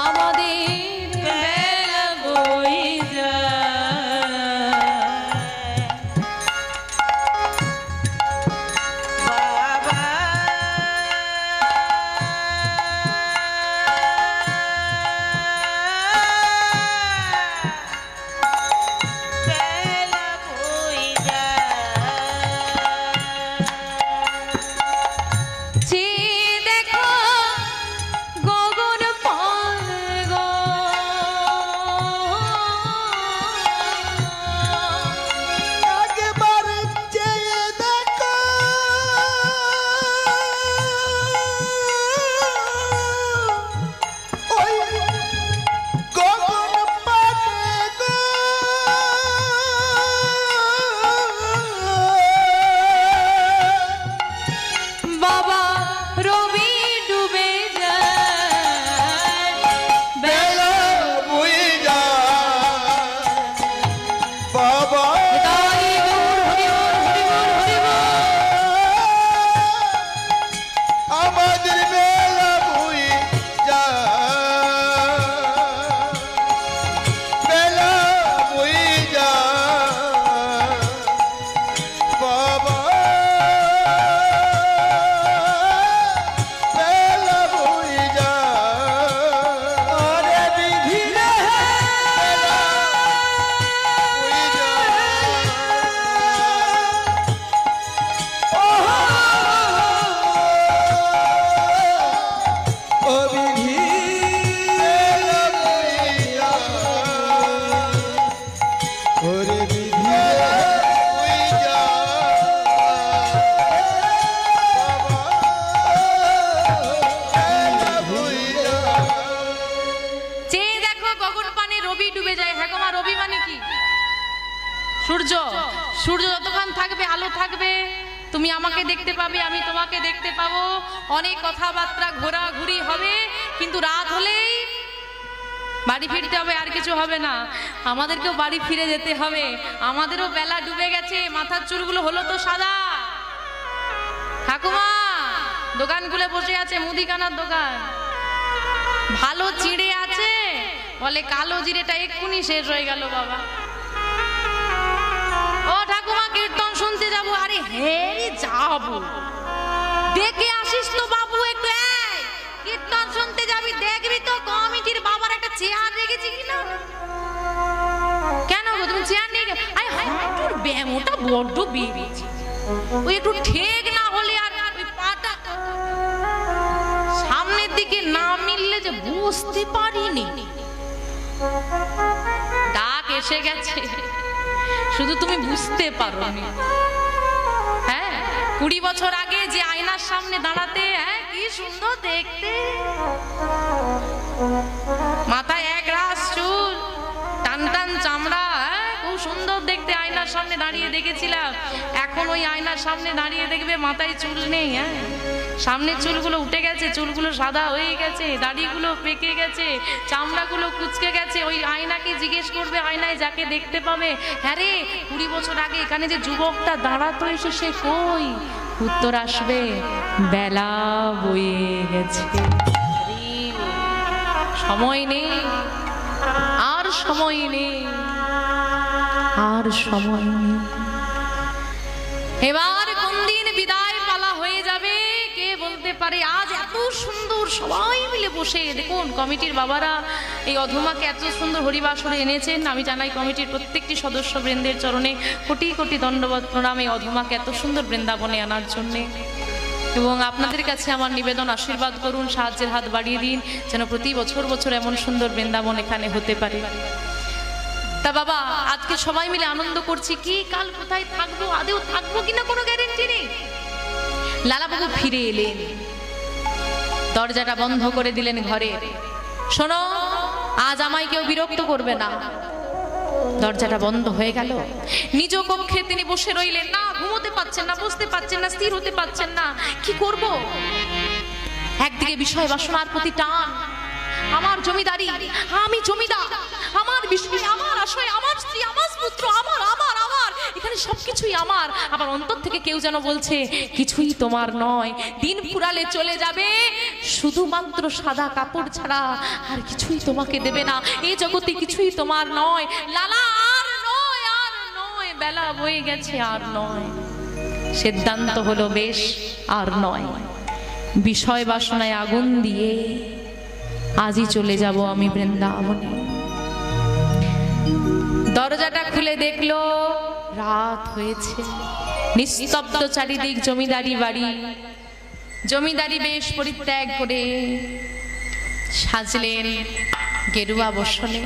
আমাদের বেলা সূর্য সূর্য যতক্ষণ থাকবে আলো থাকবে, তুমি আমাকে দেখতে পাবে, আমি তোমাকে দেখতে পাবো, অনেক কথাবার্তা ঘোরাঘুরি হবে, কিন্তু রাত হলেই বাড়ি ফিরতে হবে, আর কিছু হবে না। আমাদেরকেও বাড়ি ফিরে যেতে হবে, আমাদেরও বেলা ডুবে গেছে, মাথার চুলগুলো হলো তো সাদা। ঠাকুমা দোকান খুলে বসে আছে, মুদিখানার দোকান, ভালো চিড়ে আছে, বলে কালো জিরেটা এক্ষুনি শেষ হয়ে গেল বাবা। ও ঠাকুমা কীর্তন শুনতে যাবো। আরে হ্যাঁ যাবো, দেখে আসিস তো বাবু একটু। কীর্তন শুনতে যাবি, দেখবি তো কমিটির বাবার একটা চেয়ার রেখেছি কিনা। কেন গো তুমি চেয়ার নিয়ে গেলে? আরে হাঁটুর ব্যায়াম ওটা বড্ড বেরিয়েছে, ওই একটু ঠেক না হলে আর ওই পাটা সামনের দিকে না মিললে যে বুঝতে পারিনি। ডাক এসে গেছে, শুধু তুমি বুঝতে পারোনি। হ্যাঁ 20 বছর আগে যে আয়নার সামনে দাঁড়াতে, হ্যাঁ কি সুন্দর দেখতে, মাথায় এক রাশ চুল, টান টান চামড়া, খুব সুন্দর দেখতে, আয়নার সামনে দাঁড়িয়ে দেখেছিলাম। এখন ওই আয়নার সামনে দাঁড়িয়ে দেখবে মাথায় চুল নেই। হ্যাঁ সামনের চুলগুলো উঠে গেছে, চুলগুলো সাদা হয়ে গেছে, দাড়িগুলো পেকে গেছে, চামড়াগুলো কুচকে গেছে। ওই আয়নাকে জিজ্ঞেস করবে, আয়নায় যাকে দেখতে পাবে, হ্যাঁ রে 20 বছর আগে এখানে যে যুবকটা দাঁড়াতো এসে সে কই? উত্তর আসবে, বেলা বয়ে গেছে, সময় নেই, আর সময় নেই, আর সময় নেই। এবার কোন দিন বিদায় পালা হয়ে যাবে কে বলতে পারে। আজ এত সুন্দর সবাই মিলে বসে দেখুন, কমিটির বাবারা এই অধমাকে এত সুন্দর হরিবাসরে এনেছেন। আমি জানাই কমিটির প্রত্যেকটি সদস্য বৃন্দের চরণে কোটি কোটি দণ্ডবত প্রণাম, এই অধমাকে এত সুন্দর বৃন্দাবনে আনার জন্যে। এবং আপনাদের কাছে আমার নিবেদন, আশীর্বাদ করুন, সাহায্যের হাত বাড়িয়ে দিন, যেন প্রতি বছর বছর এমন সুন্দর বৃন্দাবন এখানে হতে পারে। তা বাবা আজকে সবাই মিলে আনন্দ করছি, কি কাল কোথায় থাকবো, আদেও থাকবো কিনা কোনো গ্যারেন্টি নেই। লালাবাবু ফিরে এলেন, দরজাটা বন্ধ করে দিলেন ঘরে। শোনো, আজ আমায় কেউ বিরক্ত করবে না। দরজাটা বন্ধ হয়ে গেল, নিজ কক্ষে তিনি বসে রইলেন। না ঘুমোতে পাচ্ছেন না, বসতে পাচ্ছেন না, স্থির হতে পাচ্ছেন না, কি করব। একদিকে বিষয় বাসনার প্রতি টান, আমার জমিদারি, আমি জমিদার, আমার বিষয়, আমার আশয়, আমার স্ত্রী, আমার পুত্র, আমার আমার আমার এখানে সবকিছুই আমার। আবার অন্তর থেকে কেউ যেন বলছে কিছুই তোমার নয়, দিন ফুরালে চলে যাবে, শুধুমাত্র সাদা কাপড় ছাড়া আর কিছুই তোমাকে দেবে না, এই জগতে কিছুই তোমার নয়। লালা আর নয়, আর নয়, বেলা বয়ে গেছে, আর নয়। সিদ্ধান্ত হলো বেশ আর নয়, বিষয় বাসনায় আগুন দিয়ে আজই চলে যাব আমি বৃন্দাবনে। দরজাটা খুলে দেখলো রাত হয়েছে, নিস্তব্ধ চারিদিক, জমিদারি বাড়ি। জমিদারি বেশ পরিত্যাগ করে সাজলেন গেরুয়া বসনে।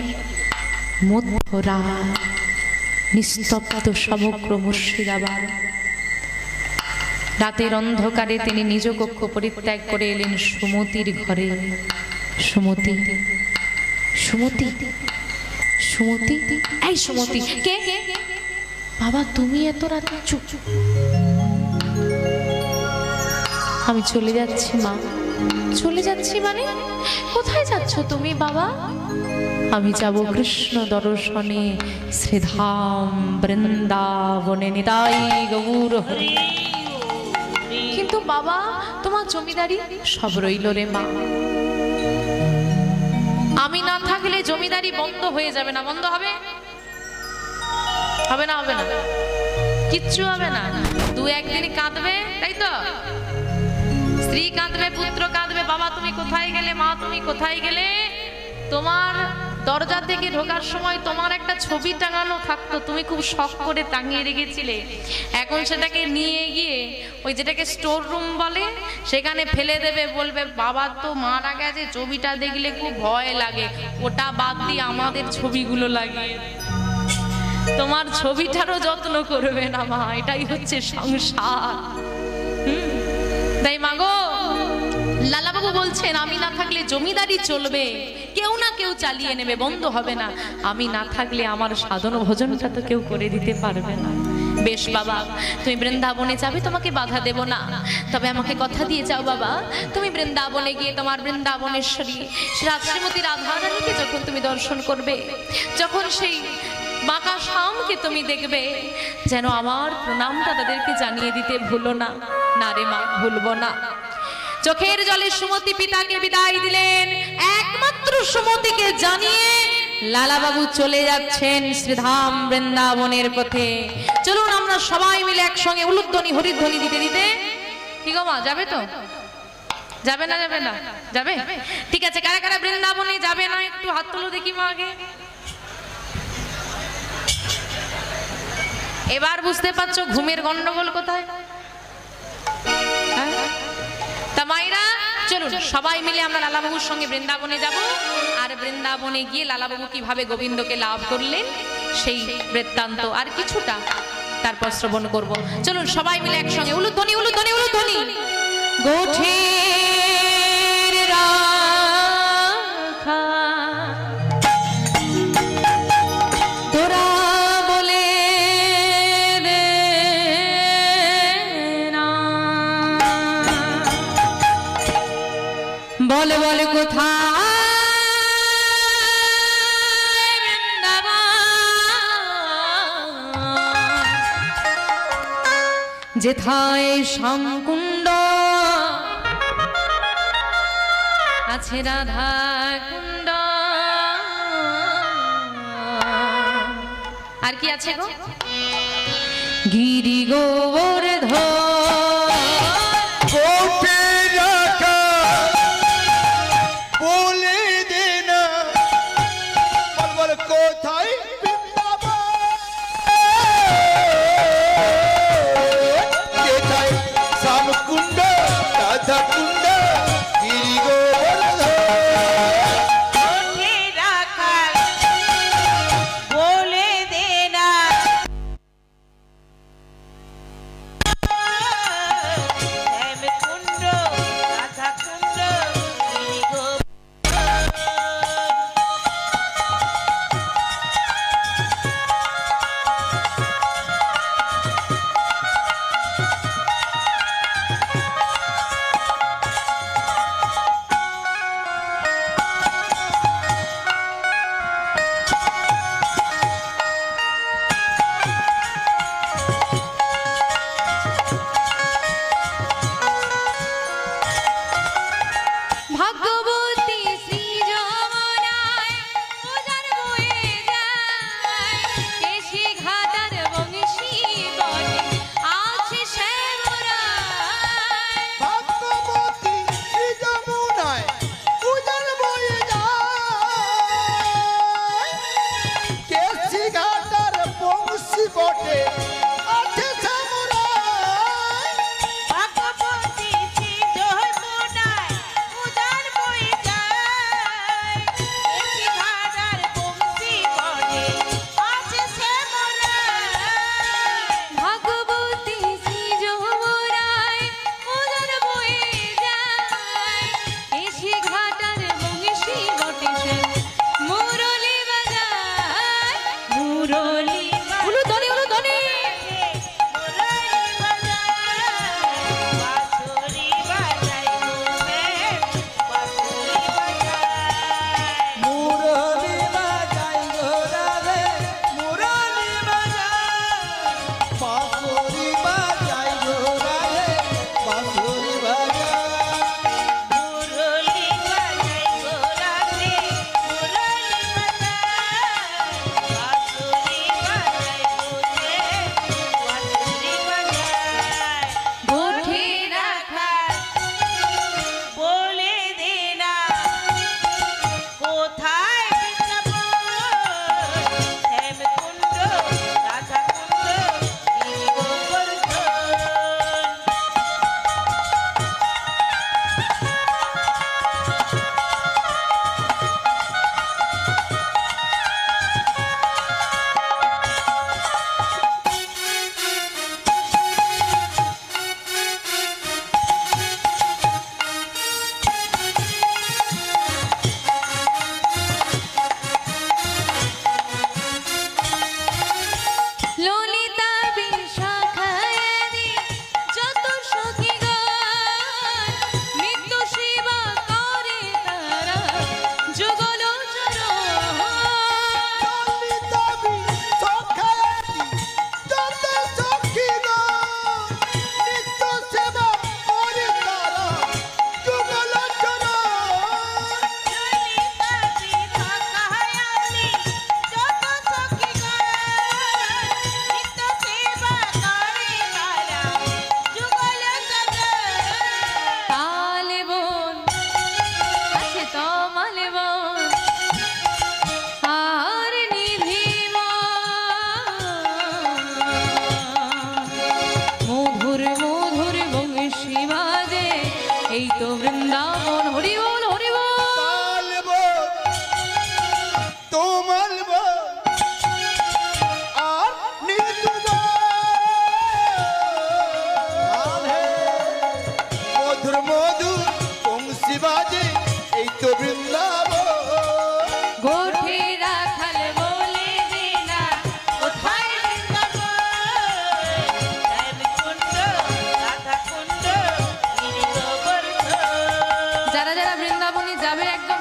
মধ্যরাত, নিস্তব্ধ সমগ্র মুর্শিদাবাদ। রাতের অন্ধকারে তিনি নিজ কক্ষ পরিত্যাগ করে এলেন সুমতির ঘরে। সুমতি, সুমতি, সুমতি, এই সুমতি কে? বাবা তুমি এত রাতে? চুপ, আমি চলে যাচ্ছি মা। চলে যাচ্ছি মানে? কোথায় যাচ্ছ তুমি বাবা? আমি যাব কৃষ্ণ দর্শনে, শ্রীধাম বৃন্দাবনে, নিতাই গৌর হরি। কিন্তু বাবা তোমার জমিদারি? সব রইল রে মা, আমি না থাকলে জমিদারি বন্ধ হয়ে যাবে না। বন্ধ হবে? হবে না, হবে না, কিচ্ছু হবে না। 2-1 দিন কাঁদবে, তাই তো? স্ত্রী কাঁদবে, পুত্র কাঁদবে, বাবা তুমি কোথায় গেলে, মা তুমি কোথায় গেলে। তোমার দরজা থেকে ঢোকার সময় তোমার একটা ছবি টাঙানো থাকতো, তুমি খুব শখ করে টাঙিয়ে রেখেছিলে। এখন সেটাকে নিয়ে গিয়ে ওই যেটাকে স্টোর রুম বলে সেখানে ফেলে দেবে, বলবে বাবা তো মারা গেছে, ছবিটা দেখলে খুব ভয় লাগে, ওটা বাদ দিয়ে আমাদের ছবিগুলো লাগিয়ে। তোমার ছবিটারও যত্ন করবে না মা, এটাই হচ্ছে সংসার। তাই মাগো লালাবাবু বলছেন আমি না থাকলে জমিদারি চলবে, কেউ না কেউ চালিয়ে নেবে, বন্ধ হবে না। আমি না থাকলে আমার সাধন ভোজনটা তো কেউ করে দিতে পারবে না। বেশ বাবা, তুমি বৃন্দাবনে যাবে, তোমাকে বাধা দেব না, তবে আমাকে কথা দিয়ে যাও বাবা, তুমি বৃন্দাবনে গিয়ে তোমার বৃন্দাবনেশ্বরী শ্রীমতী রাধারানীকে যখন তুমি দর্শন করবে, যখন সেই বাঁকা শামকে তুমি দেখবে, যেন আমার প্রণামটা তাদেরকে জানিয়ে দিতে ভুলো না। না রে মা, ভুলবো না। চোখের জলে সুমতি পিতাকে বিদায় দিলেন, একমাত্র সুমতিকে জানিয়ে লালাবাবু চলে যাচ্ছেন শ্রীধাম বৃন্দাবনের পথে। চলুন আমরা সবাই মিলে একসঙ্গে উলুধ্বনি হরিধ্বনি দিতে দিতে, কি গো মা, যাবে তো? যাবে না? যাবে না? যাবে? ঠিক আছে, কারা কারা বৃন্দাবনে যাবে না একটু হাত তুলো দেখি মা আগে। এবার বুঝতে পারছো ঘুমের গন্ডগোল কোথায়? তা মায়েরা চলুন সবাই মিলে আমরা লালাবাবুর সঙ্গে বৃন্দাবনে যাব, আর বৃন্দাবনে গিয়ে লালাবাবু কিভাবে গোবিন্দকে লাভ করলেন সেই বৃত্তান্ত আর কিছুটা তারপর শ্রবণ করব। চলুন সবাই মিলে একসঙ্গে উলুধ্বনি উলুধ্বনি উলুধ্বনি। গোঠের রাখা তোরা বলে দে না, বলে বলে কোথায় যেথায় শ্যামকুণ্ড আছে রাধা কুণ্ড। আর কি আছে গো? গিরি গোবর্ধন কোঠে রাখা বলে দে না, বল বল কোথায় বৃন্দাবন, কোথায় শ্যামকুণ্ড রাধা কুণ্ড গিরি গোবর্ধন। কোঠে রাখাল বলে দে না,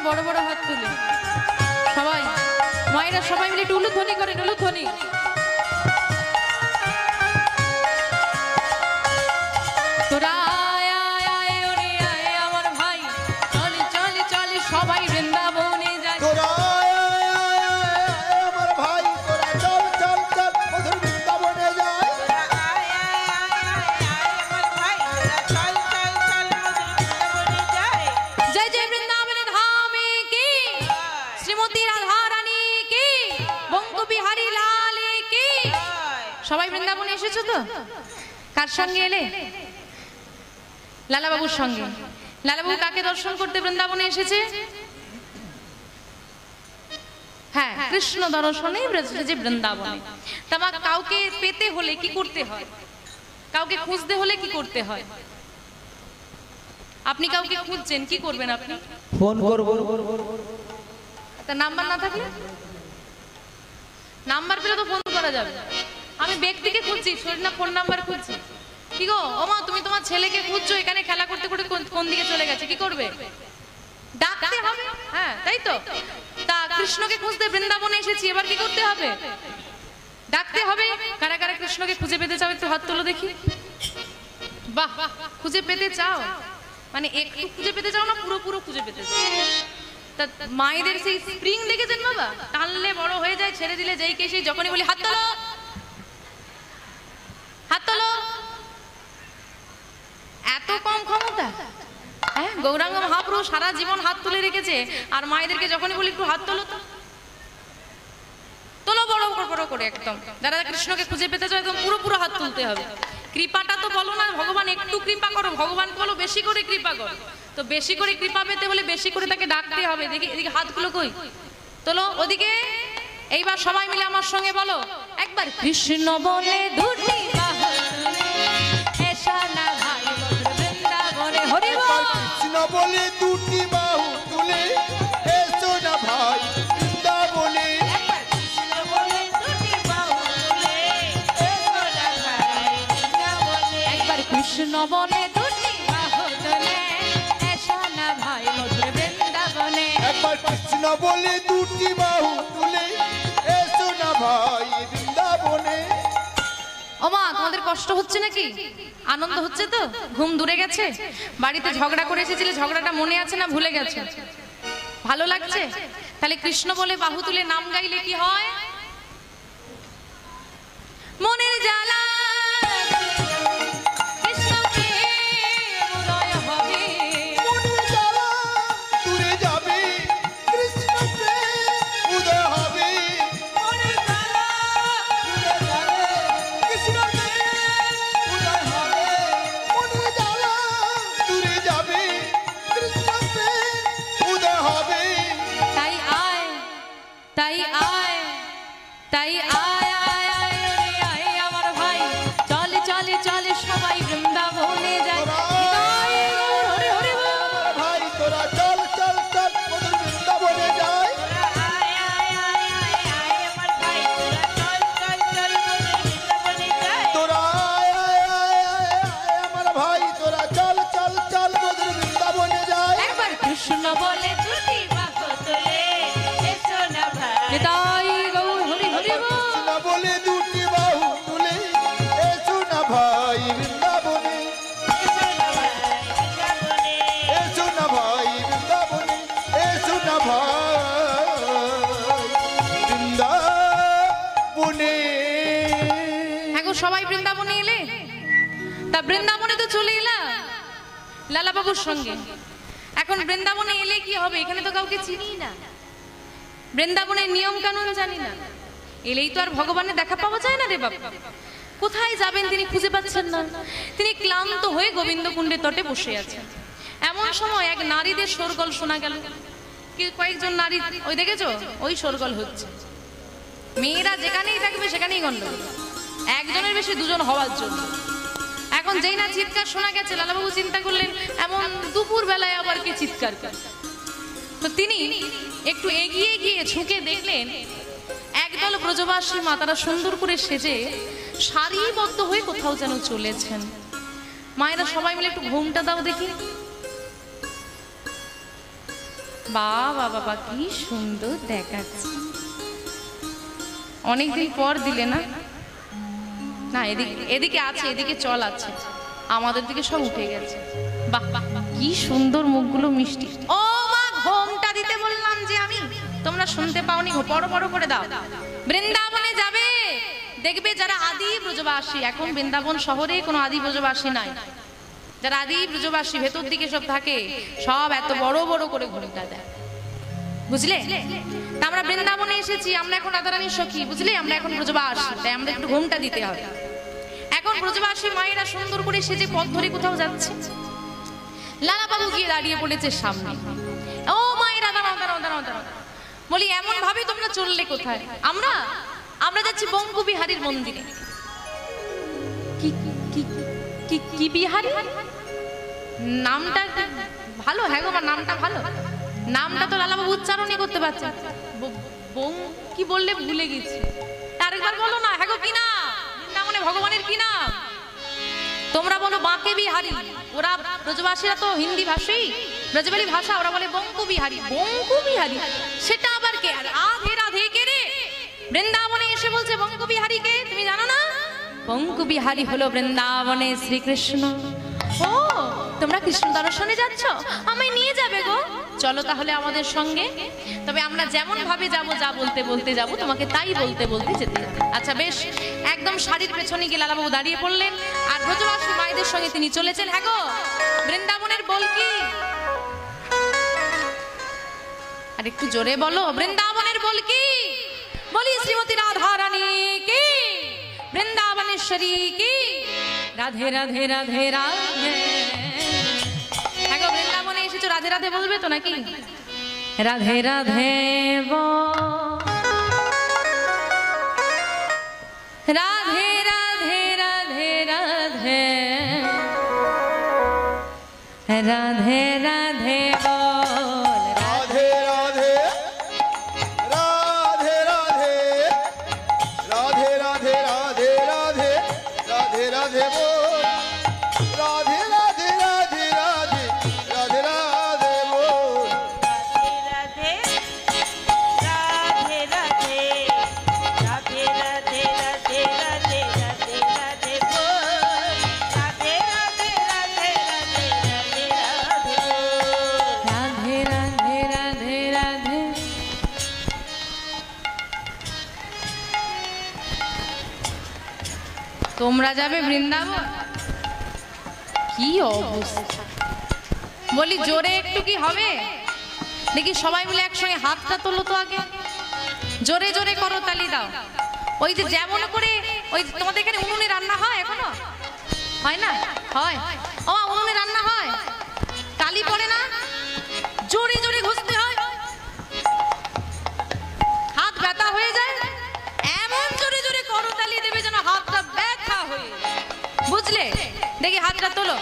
বড় বড় হাত তুলে সবাই মায়েরা সবাই মিলে উলুধ্বনি করেন, উলুধ্বনি। তোরা আয় আয় আয় ওরে আয় আমার ভাই, চলে চলে চলে সবাই বৃন্দাবনে যায়। তোরা আয় আয় আয় আয় আমার ভাই, তোরা চল চল চল মধুর বৃন্দাবনে যায়। আয় আয় আয় আয় আমার ভাই, তোরা চল চল চল মধুর বৃন্দাবনে যায়। জয় জয় বৃন্দাবনে ধামে কি, শ্রীমতী রাধা রানী কি, বঙ্গ বিহারী লাল কি। সবাই বৃন্দাবনে এসেছো তো? কার সঙ্গে এলে? লালাবাবুর সঙ্গে। লালাবাবু কাকে দর্শন করতে বৃন্দাবনে এসেছে? হ্যাঁ, কৃষ্ণ দর্শনে এসেছে বৃন্দাবনে। তা কাউকে পেতে হলে কি করতে হয়? কাউকে খুঁজতে হলে কি করতে হয়? আপনি কাউকে খুঁজছেন, কি করবেন আপনি? ফোন করব। তার নাম্বার না থাকলে? নাম্বার পেলে তো ফোন করা যাবে। আমি ব্যক্তিকে খুঁজছি, শরীর না ফোন নাম্বার খুঁজছি। কি গো ও মা, তুমি তোমার ছেলেকে খুঁজছো, এখানে খেলা করতে করতে কোন দিকে চলে গেছে, কি করবে? ডাকতে হবে। হ্যাঁ তাই তো। তা কৃষ্ণকে খুঁজতে বৃন্দাবনে এসেছি, এবার কি করতে হবে? ডাকতে হবে। কারা কারা কৃষ্ণকে খুঁজে পেতে চাও একটু হাত তোলো দেখি। বাহ, খুঁজে পেতে চাও মানে একটু খুঁজে পেতে চাও না পুরো খুঁজে পেতে চাও? তা মায়েদের সেই স্প্রিং দেখেছেন বাবা, টানলে বড় হয়ে যায়, ছেড়ে দিলে যেই কে সেই যখনই বলি হাত তোলো হাত তোলো, এত কম ক্ষমতা। হ্যাঁ, গৌরাঙ্গ মহাপ্রভু সারা জীবন হাত তুলে রেখেছে, আর মায়েদেরকে যখনই বলি একটু হাত তোলো তো তোলো বড় বড় করে একদম। যারা কৃষ্ণকে খুঁজে পেতে চায় একদম পুরো হাত তুলতে হবে। কৃপাটা তো বলো না ভগবান একটু কৃপা করো, ভগবানকে বলো বেশি করে কৃপা করো। তো বেশি করে কৃপা পেতে হলে বেশি করে তাকে ডাকতে হবে। দেখি এদিকে হাতগুলো কই, তোলো ওদিকে। এইবার সবাই মিলে আমার সঙ্গে বলো একবার, কৃষ্ণ বলে দুটি বাহু তুলে এসো না ভাই মধুর বৃন্দাবনে। হরি বল। কৃষ্ণ বলে দুটি বাহু তুলে এসো না ভাই বৃন্দাবনে। কৃষ্ণ বলে দুটি বাহু তুলে এসো না ভাই বৃন্দাবনে। একবার কৃষ্ণ বলে দুটি বাহু তুলে এসো না ভাই মধুর বৃন্দাবনে। একবার কৃষ্ণ বলে দুটি বাহু তুলে এসো না ভাই বৃন্দাবনে। ওমা, তোমাদের কষ্ট হচ্ছে নাকি? আনন্দ হচ্ছে তো? ঘুম দূরে গেছে? বাড়িতে ঝগড়া করে এসেছিলে, ঝগড়াটা মনে আছে না ভুলে গেছে? ভালো লাগছে? তাহলে কৃষ্ণ বলে বাহু তুলে নাম গাইলে কি হয়? মনের জ্বালা কৃষ্ণকে উদয় হবে। মনের জ্বালা দূরে যাবে, কৃষ্ণকে উদয় হবে। মনের জ্বালা দূরে যাবে, কৃষ্ণকে উদয় হবে। মনের জ্বালা দূরে যাবে, কৃষ্ণকে উদয় হবে। তাই আয় তাই আয় তাই আয় আয় আয় রে আয় আমার ভাই, চলে চলে চলে সবাই বৃন্দাবনে যায়। হৃদয়ে গৌর হরি হরি বল। ভাই তোরা চল চল চল মধুর বৃন্দাবনে যায়। আয় আয় আয় আয় আয় আমার ভাই, তোরা চল চল চল মধুর বৃন্দাবনে যায়। তোরা আয় আয় আয় আয় আয় আমার ভাই, তোরা চল চল চল মধুর বৃন্দাবনে যায়। একবার কৃষ্ণ বলে দুটি বাহু তুলে এসো না ভাই। হৃদয়ে গৌর হরি হরি বল। কৃষ্ণ বলে দুটি বাহু তুলে এসো না ভাই বৃন্দাবনে। এসো না ভাই বৃন্দাবনে, এসো না ভাই বৃন্দাবনে। এখন সবাই বৃন্দাবনে এলে? তা বৃন্দাবনে তো চলে এলাম লালাবাবুর সঙ্গে। এখন বৃন্দাবনে এলে কি হবে? এখানে তো কাউকে চিনি না, বৃন্দাবনের নিয়ম কানুন জানি না। এলেই তো আর ভগবানের দেখা পাওয়া যায় না রে বাবা। কোথায় যাবেন তিনি খুঁজে পাচ্ছেন না। তিনি ক্লান্ত হয়ে গোবিন্দ কুণ্ডের তটে বসে আছেন। এমন সময় এক নারীদের শোরগোল শোনা গেল। কি কয়েকজন নারী, ওই দেখেছো ওই শোরগোল হচ্ছে। মেয়েরা যেখানেই থাকবে সেখানেই গন্ডগোল, একজনের বেশি দুজন হওয়ার জন্য। এখন যেই না চিৎকার শোনা গেছে, লালাবাবু চিন্তা করলেন এমন দুপুর বেলায় আবার কি চিৎকার করে। তো তিনি একটু এগিয়ে গিয়ে ঝুঁকে দেখলেন একদল ব্রজবাসী মা, তারা সুন্দর করে সেজে সারিবদ্ধ হয়ে কোথাও যেন চলেছেন। মায়েরা সবাই মিলে একটু ঘুমটা দাও দেখি। বাবা বাবা কি সুন্দর দেখাচ্ছে। অনেকদিন পর দিলে না? না এদিকে এদিকে আছে, এদিকে চল আছে, আমাদের দিকে সব উঠে গেছে। বাহ বাহ কি সুন্দর মুখগুলো মিষ্টি। ও মা ঘোমটা দিতে বললাম যে আমি, তোমরা শুনতে পাওনি? বড় বড় করে দাও। বৃন্দাবনে যাবে, দেখবে যারা আদি ব্রজবাসী, এখন বৃন্দাবন শহরে কোনো আদি ব্রজবাসী নাই, যারা আদি ব্রজবাসী ভেতর দিকে সব থাকে, সব এত বড় বড় করে ঘোমটা দেয়, বুঝলে? তা আমরা বৃন্দাবনে এসেছি, আমরা এখন রাধারানীর সখী, বুঝলে? আমরা এখন ব্রজবাস, তাই আমরা একটু ঘোমটা দিতে হবে। এখন ব্রজবাসী মায়েরা সুন্দর করে সেজে পথ ধরে কোথাও যাচ্ছে। লালা বাবু গিয়ে দাঁড়িয়ে পড়েছে সামনে। ও মায়েরা দাঁড়াও দাঁড়াও দাঁড়াও দাঁড়াও, বলি এমন ভাবে তোমরা চললে কোথায়? আমরা আমরা যাচ্ছি বঙ্কু বিহারীর মন্দিরে। কি কি কি কি বিহারী? নামটা ভালো। হ্যাঁ গো, নামটা ভালো। নামটা তো লালাবাবু উচ্চারণই করতে পারছে। কি বললে ভুলে গেছি, আরেকবার বলো না। হ্যাঁ গো কি নাম? বৃন্দাবনে ভগবানের কি নাম? তোমরা বলো বাঁকে বিহারী, ওরা ব্রজবাসীরা তো হিন্দি ভাষী, ব্রজবালী ভাষা, ওরা বলে বঙ্কু বিহারী। বঙ্কু বিহারী সেটা আবার কে? আর রাধে রাধে কে রে? বৃন্দাবনে এসে বলছে বঙ্কু বিহারী কে, তুমি জানো না? বঙ্কু বিহারী হলো বৃন্দাবনে শ্রীকৃষ্ণ। ও তোমরা কৃষ্ণ দর্শনে যাচ্ছ, আমায় নিয়ে যাবে গো? চলো তাহলে আমাদের সঙ্গে। তবে আমরা যেমন ভাবে যাব, যা বলতে বলতে যাব, তোমাকে তাই বলতে বলতে যেতে হবে। আচ্ছা বেশ। একদম শাড়ির পেছনে গিয়ে লালাবাবু দাঁড়িয়ে পড়লেন, আর ব্রজবাসী মায়েদের সঙ্গে তিনি চলেছেন। হ্যাঁ গো, বৃন্দাবনের বল কি? আর একটু জোরে বলো, বৃন্দাবনের বল কি? বলি শ্রীমতী রাধা রানী কি, বৃন্দাবনেশ্বরী কি, রাধে রাধে রাধে রাধে। হ্যাঁ গো, বৃন্দাবনে এসেছো, রাধে রাধে বলবে তো নাকি? রাধে রাধে রাধে রাধে রাধে রাধে রাধে রাধে বল। রাধে রাধে রাধে রাধে রাধে রাধে রাধে রাধে রাধে রাধে বল। রাধে রাধে রাধে রাধে রাধে রাধে বল। রাধে রাধে রাধে রাধে রাধে রাধে রাধে রাধে রাধে বল। রাধে রাধে রাধে রাধে রাধে রাধে বল। রাধে রাধে রাধে রাধে। তোমরা যাবে বৃন্দাবন? কি অবস্থা! বলি জোরে একটু কি হবে? দেখি সবাই মিলে একসঙ্গে হাতটা তোলো তো আগে, জোরে জোরে করো, তালি দাও। ওই যে যেমন করে, ওই তোমাদের এখানে উনুনে রান্না হয় এখনো? হয় না? হয়। ও উনুনে রান্না হয়, তালি পড়ে না? জোরে জোরে ঘষতে হয়, হাত ব্যথা হয়ে যায়, এমন জোরে জোরে করো তালি দেবে যেন হাতটা ব্যথা হয়ে, বুঝলে? দেখি হাতটা তোলো।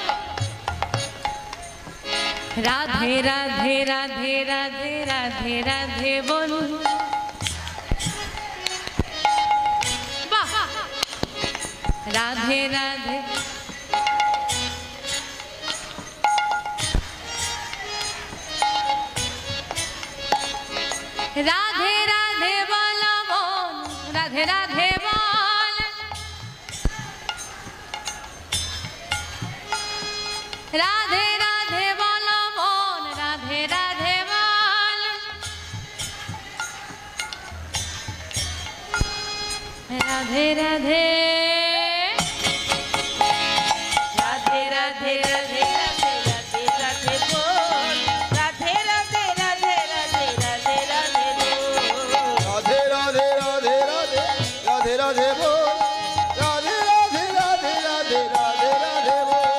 রাধে রাধে রাধে রাধে রাধে রাধে বলো। বাহ, রাধে রাধে রাধে রাধে বল মন, রাধে রাধে বল। রাধে রাধে বল মন, রাধে রাধে বল। রাধে রাধে রাধে রাধে রাধে রাধে রাধে রাধে বল। রাধে রাধে রাধে রাধে রাধে রাধে বল। রাধে রাধে রাধে রাধে রাধে রাধে বল। রাধে রাধে রাধে রাধে রাধে রাধে বল।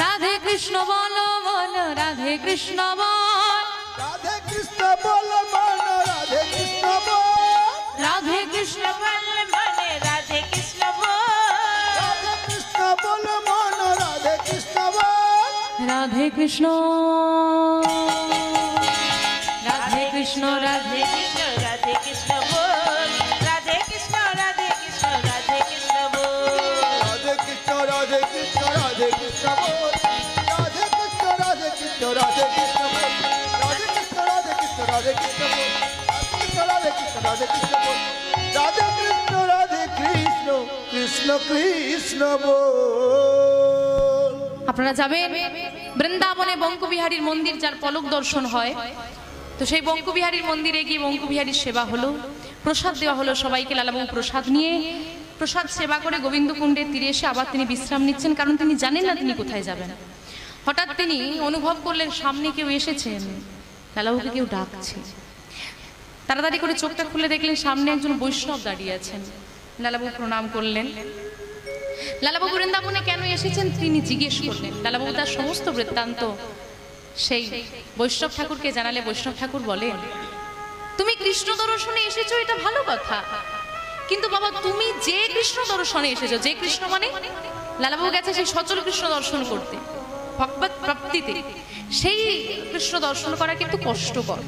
রাধে কৃষ্ণ বল বল, রাধে কৃষ্ণ বল। রাধে কৃষ্ণ বল মন রাধে কৃষ্ণ বল রাধে কৃষ্ণ বল মনে রাধে কৃষ্ণ বল রাধে কৃষ্ণ বল মন রাধে কৃষ্ণ বল রাধে কৃষ্ণ রাধে কৃষ্ণ রাধে কৃষ্ণ রাধে কৃষ্ণ বল রাধে কৃষ্ণ রাধে কৃষ্ণ রাধে কৃষ্ণ বল রাধে কৃষ্ণ রাধে কৃষ্ণ রাধে কৃষ্ণ বল রাধে কৃষ্ণ রাধে কৃষ্ণ রাধে কৃষ্ণ বল রাধে কৃষ্ণ রাধে কৃষ্ণ রাধে কৃষ্ণ বল রাধে কৃষ্ণ রাধে কৃষ্ণ বল রাধে কৃষ্ণ রাধে কৃষ্ণ কৃষ্ণ কৃষ্ণ বল। আপনারা যাবেন বৃন্দাবনে বঙ্কুবিহারীর মন্দির, যার পলক দর্শন হয়। তো সেই বঙ্কুবিহারীর মন্দিরে গিয়ে বঙ্কুবিহারীর সেবা হলো, প্রসাদ দেওয়া হলো সবাইকে। লালাবাবু প্রসাদ নিয়ে প্রসাদ সেবা করে গোবিন্দকুণ্ডের তীরে এসে আবার তিনি বিশ্রাম নিচ্ছেন, কারণ তিনি জানেন না তিনি কোথায় যাবেন। হঠাৎ তিনি অনুভব করলেন সামনে কেউ এসেছেন, লালাবাবুকে কেউ ডাকছে। তাড়াতাড়ি করে চোখটা খুলে দেখলেন সামনে একজন বৈষ্ণব দাঁড়িয়ে আছেন। লালাবাবু প্রণাম করলেন। লালাবাবু বৃন্দাবনে কেন এসেছেন তিনি জিজ্ঞেস করলেন। লালাবাবু তার সমস্ত বৃত্তান্ত সেই বৈষ্ণব ঠাকুরকে জানালে বৈষ্ণব ঠাকুর বলেন, তুমি কৃষ্ণ দর্শনে এসেছো এটা ভালো কথা, কিন্তু বাবা তুমি যে কৃষ্ণ দর্শনে এসেছো, যে কৃষ্ণ মানে লালাবাবু গেছে সেই সচল কৃষ্ণ দর্শন করতে, ভগবত প্রাপ্তিতে, সেই কৃষ্ণ দর্শন করা কিন্তু কষ্টকর।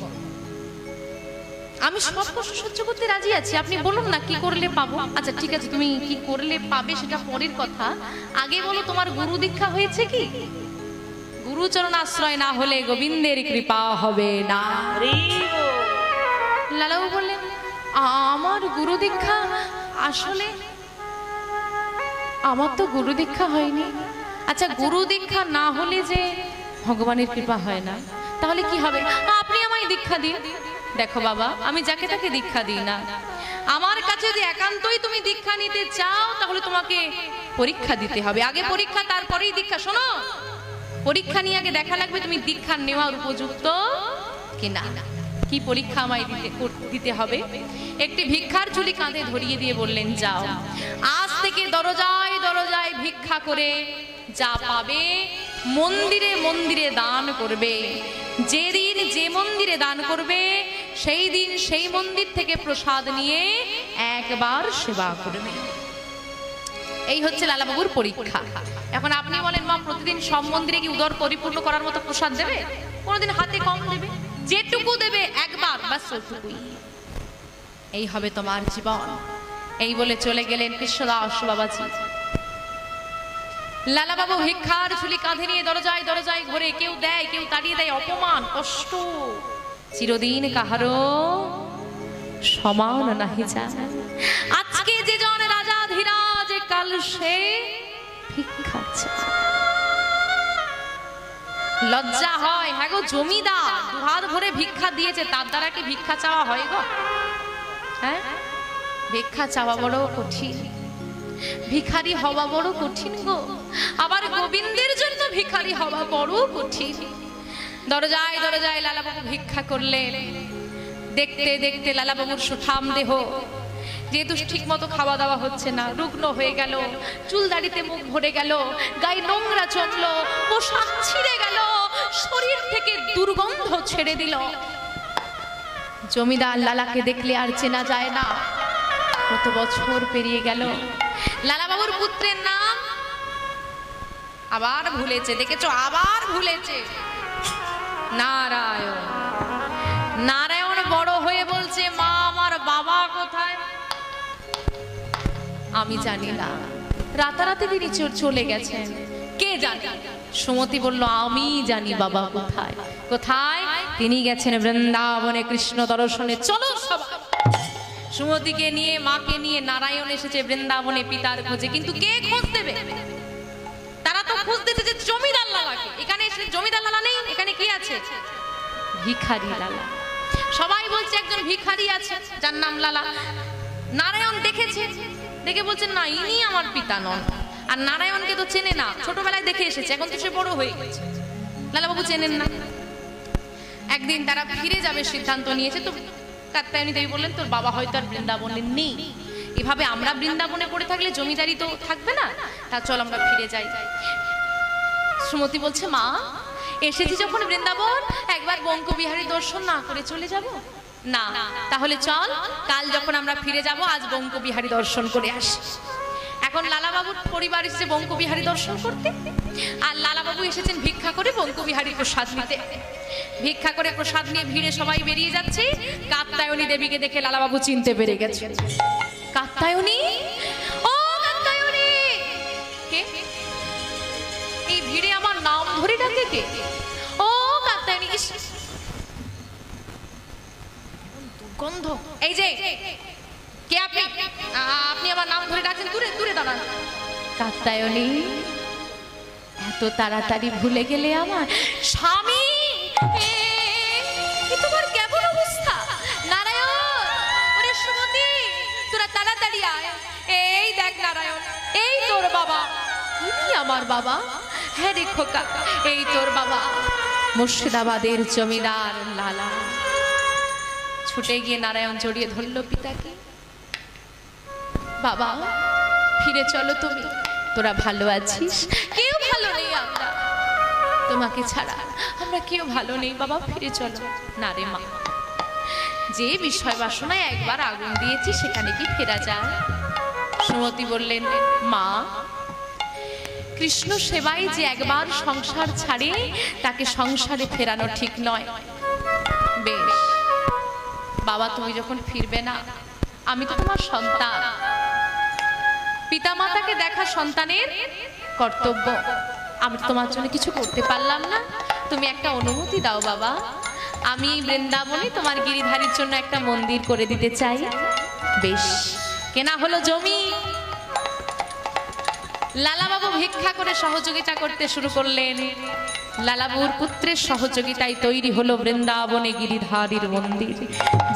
আমি সব কষ্ট সহ্য করতে রাজি আছি, আপনি বলুন না কি করলে পাবো। আচ্ছা ঠিক আছে, তুমি কি করলে পাবে সেটা পরের কথা, আগে বলো তোমার গুরু দীক্ষা হয়েছে কি? গুরুচরণ আশ্রয় না হলে গোবিন্দের কৃপা হবে না। লালাবাবু বললেন, আমার গুরু দীক্ষা, আসলে আমার তো গুরু দীক্ষা হয়নি। আচ্ছা গুরু দীক্ষা না হলে যে ভগবানের কৃপা হয় না, তাহলে কি হবে? আপনি আমায় দীক্ষা দিন। দেখো বাবা, আমি যাকে তাকে দীক্ষা দিই না, আমার কাছে যদি একান্তই তুমি দীক্ষা নিতে চাও তাহলে তোমাকে পরীক্ষা দিতে হবে। আগে পরীক্ষা, তারপরেই দীক্ষা। শোনো, পরীক্ষা নিয়ে আগে দেখা লাগবে তুমি দীক্ষা নেওয়ার উপযুক্ত কিনা। কি পরীক্ষা আমায় দিতে হবে? একটি ভিক্ষার ঝুলি কাঁধে ধরিয়ে দিয়ে বললেন, যাও আজ থেকে দরজায় দরজায় ভিক্ষা করে যা পাবে মন্দিরে মন্দিরে দান করবে। যেদিন যে মন্দিরে দান করবে সেই দিন সেই মন্দির থেকে প্রসাদ নিয়ে একবার সেবা করবে। এই হচ্ছে লালাবাবুর পরীক্ষা। এখন আপনি বলেন, মা প্রতিদিন সব মন্দিরে কি উদর পরিপূর্ণ করার মতো প্রসাদ দেবে? কোনোদিন হাতে কম দেবে, যেটুকু দেবে একবার বাস ওটুকুই। এই হবে তোমার জীবন। এই বলে চলে গেলেন কৃষ্ণদাস বাবাজি। লালাবাবু ভিক্ষার ঝুলি কাঁধে নিয়ে দরজায় দরজায় ঘুরে, কেউ দেয় কেউ তাড়িয়ে দেয়, অপমান কষ্ট চিরদিন কাহারো সমান নাহি যায়। আজকে যে জন রাজা ধীরাজ, কাল সে ভিক্ষা চায়। লজ্জা হয়। হ্যাঁ গো, জমিদার দুহাত ভরে ভিক্ষা দিয়েছে, তার দ্বারা কি ভিক্ষা চাওয়া হয় গো? হ্যাঁ, ভিক্ষা চাওয়া বড় কঠিন, ভিখারি হওয়া বড় কঠিন গো। আবার গোবিন্দের জন্য ভিখারি হওয়া বড় কঠিন। দরজায় দরজায় লালাবাবু ভিক্ষা করলেন। দেখতে দেখতে লালাবাবুর সুঠাম দেহ, যেহেতু ঠিক মতো খাওয়া দাওয়া হচ্ছে না, রুগ্ন হয়ে গেল, চুল দাড়িতে মুখ ভরে গেল, গায়ে নোংরা জমলো, পোশাক ছিঁড়ে গেল, শরীর থেকে দুর্গন্ধ ছেড়ে দিল। জমিদার লালাকে দেখলে আর চেনা যায় না। কত বছর পেরিয়ে গেল, লালাবাবুর পুত্রের নাম আবার ভুলেছে। দেখেছো, আবার ভুলেছে। নারায়ণ। নারায়ণ বড় হয়ে বলছে, মা আমার বাবা কোথায়? আমি জানি না। রাতারাতি তিনি চলে গেছেন, কে জানে? সুমতি বলল, আমি জানি বাবা কোথায়। কোথায়? তিনি গেছেন বৃন্দাবনে কৃষ্ণ দর্শনে। চলো সবাই। সুমতিকে নিয়ে, মাকে নিয়ে নারায়ণ এসেছে বৃন্দাবনে পিতার খোঁজে। কিন্তু কে খোঁজ দেবে? তারা তো খোঁজ দিতে যে জমিদার লালাকে। এখানে এসে জমিদার লালা নেই, এখানে কি আছে? ভিখারি লালা। সবাই বলছে একজন ভিখারি আছে যার নাম লালা। নারায়ণ দেখেছে, দেখে বলছেন, না ইনি আমার পিতা নন। আর নারায়ণকে তো চেনে না, ছোটবেলায় দেখে এসেছে, এখন তো সে বড় হয়ে গেছে, লালাবাবু চেনেন না। একদিন তারা ফিরে যাবে সিদ্ধান্ত নিয়েছে। তো কাত্যায়নী দেবী বললেন, তোর বাবা হয়তো আর বৃন্দাবনে নেই, এভাবে আমরা বৃন্দাবনে পড়ে থাকলে জমিদারি তো থাকবে না, তা চল আমরা ফিরে যাই। সুমতি বলছে, মা এসেছি যখন বৃন্দাবন, একবার বঙ্কবিহারী দর্শন না করে চলে যাব না? তাহলে চল, কাল যখন আমরা ফিরে যাব আজ বঙ্কবিহারী দর্শন করে আসি। এখন লালাবাবুর পরিবার এসেছে বঙ্কবিহারী দর্শন করতে, আর লালাবাবু এসেছেন ভিক্ষা করে বঙ্কবিহারীর প্রসাদ নিতে। ভিক্ষা করে প্রসাদ নিয়ে ভিড়ে সবাই বেরিয়ে যাচ্ছে। কাত্যায়নী দেবীকে দেখে লালাবাবু চিনতে পেরে গেছে। কাত্যায়নী, ও কাত্যায়নী! কে এই ভিড়ে আমার নাম ধরে ডাকে? কে? ও কাত্যায়নী! দুর্গন্ধ! এই যে কে আপনি? আপনি আমার নাম ধরে ডাকছেন, দূরে দূরে দাঁড়ান। কাত্যায়নী, এত তাড়াতাড়ি ভুলে গেলে আমার স্বামী? তোমার কেমন অবস্থা? নারায়ণ, ওরে সুমতি, তোরা তাড়াতাড়ি আয়। এই দেখ নারায়ণ, এই তোর বাবা। ইনি আমার বাবা? হ্যাঁ রে খোকা, এই তোর বাবা, মুর্শিদাবাদের জমিদার লালা। ছুটে গিয়ে নারায়ণ জড়িয়ে ধরল পিতাকে। বাবা, ফিরে চলো তুমি। তোরা ভালো আছিস? কেউ ভালো নেই আমরা, তোমাকে ছাড়া আমরা কেউ ভালো নেই বাবা, ফিরে চলো। না রে মা, যে বিষয় বাসনায় একবার আগুন দিয়েছি সেখানে কি ফেরা যায়? সুমতি বললেন, মা, কৃষ্ণ সেবায় যে একবার সংসার ছাড়ে তাকে সংসারে ফেরানো ঠিক নয়। বেশ বাবা, তুমি যখন ফিরবে না, আমি তো তোমার সন্তান, পিতামাতাকে দেখা সন্তানের কর্তব্য। আমি তোমার জন্য কিছু করতে পারলাম না, তুমি একটা অনুমতি দাও বাবা। আমি বৃন্দাবনে তোমার গিরিধারীর জন্য একটা মন্দির করে দিতে চাই। বেশ, কেনা হলো জমি। লালাবাবু ভিক্ষা করে সহযোগিতা করতে শুরু করলেন। লালাবাবুর পুত্রের সহযোগিতায় তৈরি হলো বৃন্দাবনে গিরিধারীর মন্দির।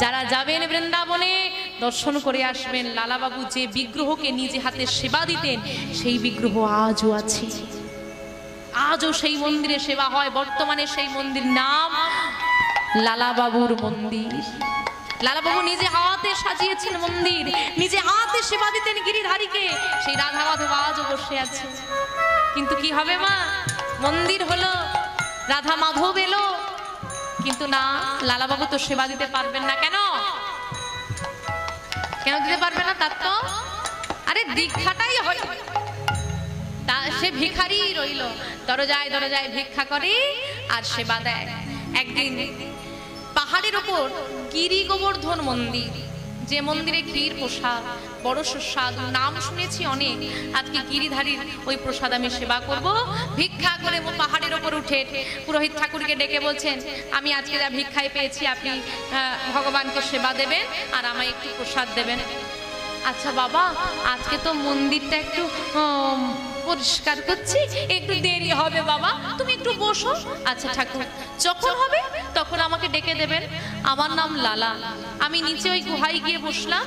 যারা যাবেন বৃন্দাবনে দর্শন করে আসবেন। লালাবাবু যে বিগ্রহকে নিজে হাতে সেবা দিতেন সেই বিগ্রহ আজও আছে, আজও সেই মন্দিরে সেবা হয়। বর্তমানে সেই মন্দির নাম লালাবাবুর মন্দির। লালাবাবু নিজে হাতে সাজিয়েছেন মন্দির, নিজে হাতে সেবা দিতেন গিরিধারীকে। সেই রাধা মাধব আজও বসে আছে। কিন্তু কি হবে মা, মন্দির হলো, রাধা মাধব এলো, কিন্তু না, লালাবাবু তো সেবা দিতে পারবেন না। কেন কেন দিতে পারবে না? তার তো আরে দীক্ষাটাই হয়, তা সে ভিখারি রইল, দরজায় দরজায় ভিক্ষা করে আর সেবা দেয়। একদিন পাহাড়ের উপর গিরি গোবর্ধন মন্দির, যে মন্দিরে ক্ষীর প্রসাদ বড় সুস্বাদু, নাম শুনেছি অনেক। আজকে গিরিধারীর ওই প্রসাদ আমি সেবা করব। ভিক্ষা করে পাহাড়ের ওপর উঠে পুরোহিত ঠাকুরকে ডেকে বলছেন, আমি আজকে যা ভিক্ষায় পেয়েছি আপনি ভগবানকে সেবা দেবেন আর আমায় একটু প্রসাদ দেবেন। আচ্ছা বাবা, আজকে তো মন্দিরটা একটু পরিষ্কার করছি, একটু দেরি হবে বাবা, তুমি একটু বসো। আচ্ছা ঠাকুর, যখন হবে তখন আমাকে ডেকে দেবেন। আমার নাম লালা, আমি নিচে ওই গুহায় গিয়ে বসলাম,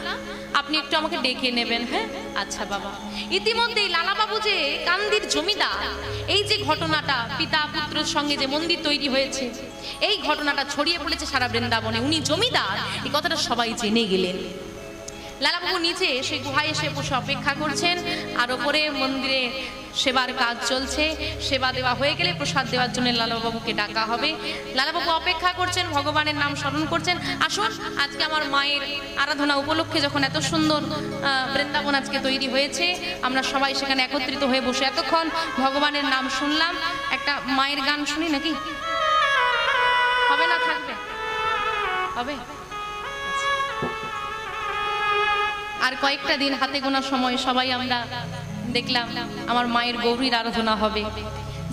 আপনি একটু আমাকে ডেকে নেবেন। হ্যাঁ আচ্ছা বাবা। ইতিমধ্যেই লালাবাবু যে কান্দির জমিদার, এই যে ঘটনাটা পিতা পুত্রের সঙ্গে যে মন্দির তৈরি হয়েছে, এই ঘটনাটা ছড়িয়ে পড়েছে সারা বৃন্দাবনে। উনি জমিদার, এই কথাটা সবাই জেনে গেলেন। লালাবাবু নিচে সেই গুহায় এসে বসে অপেক্ষা করছেন, আর ওপরে মন্দিরে সেবার কাজ চলছে। সেবা দেওয়া হয়ে গেলে প্রসাদ দেওয়ার জন্য লালাবাবুকে ডাকা হবে। লালাবাবু অপেক্ষা করছেন, ভগবানের নাম স্মরণ করছেন। আসুন, আজকে আমার মায়ের আরাধনা উপলক্ষে যখন এত সুন্দর বৃন্দাবন আজকে তৈরি হয়েছে, আমরা সবাই সেখানে একত্রিত হয়ে বসে এতক্ষণ ভগবানের নাম শুনলাম। একটা মায়ের গান শুনি নাকি? হবে না? থাকবে? হবে? আর কয়েকটা দিন হাতে গোনা সময় সবাই আমরা দেখলাম আমার মায়ের গৌরীর আরাধনা হবে।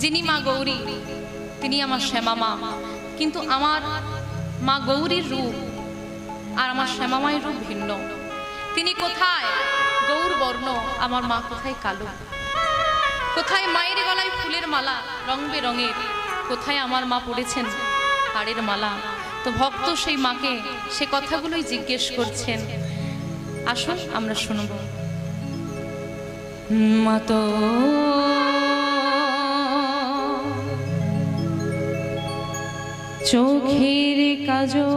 যিনি মা গৌরী তিনি আমার শ্যামা মা, কিন্তু আমার মা গৌরীর রূপ আর আমার শ্যামা মায়ের রূপ ভিন্ন। তিনি কোথায় গৌর বর্ণ, আমার মা কোথায় কালো। কোথায় মায়ের গলায় ফুলের মালা রং বেরঙের, কোথায় আমার মা পড়েছেন হাড়ের মালা। তো ভক্ত সেই মাকে সে কথাগুলোই জিজ্ঞেস করছেন। আসুন আমরা শুনব। মাতো চোখের কাজল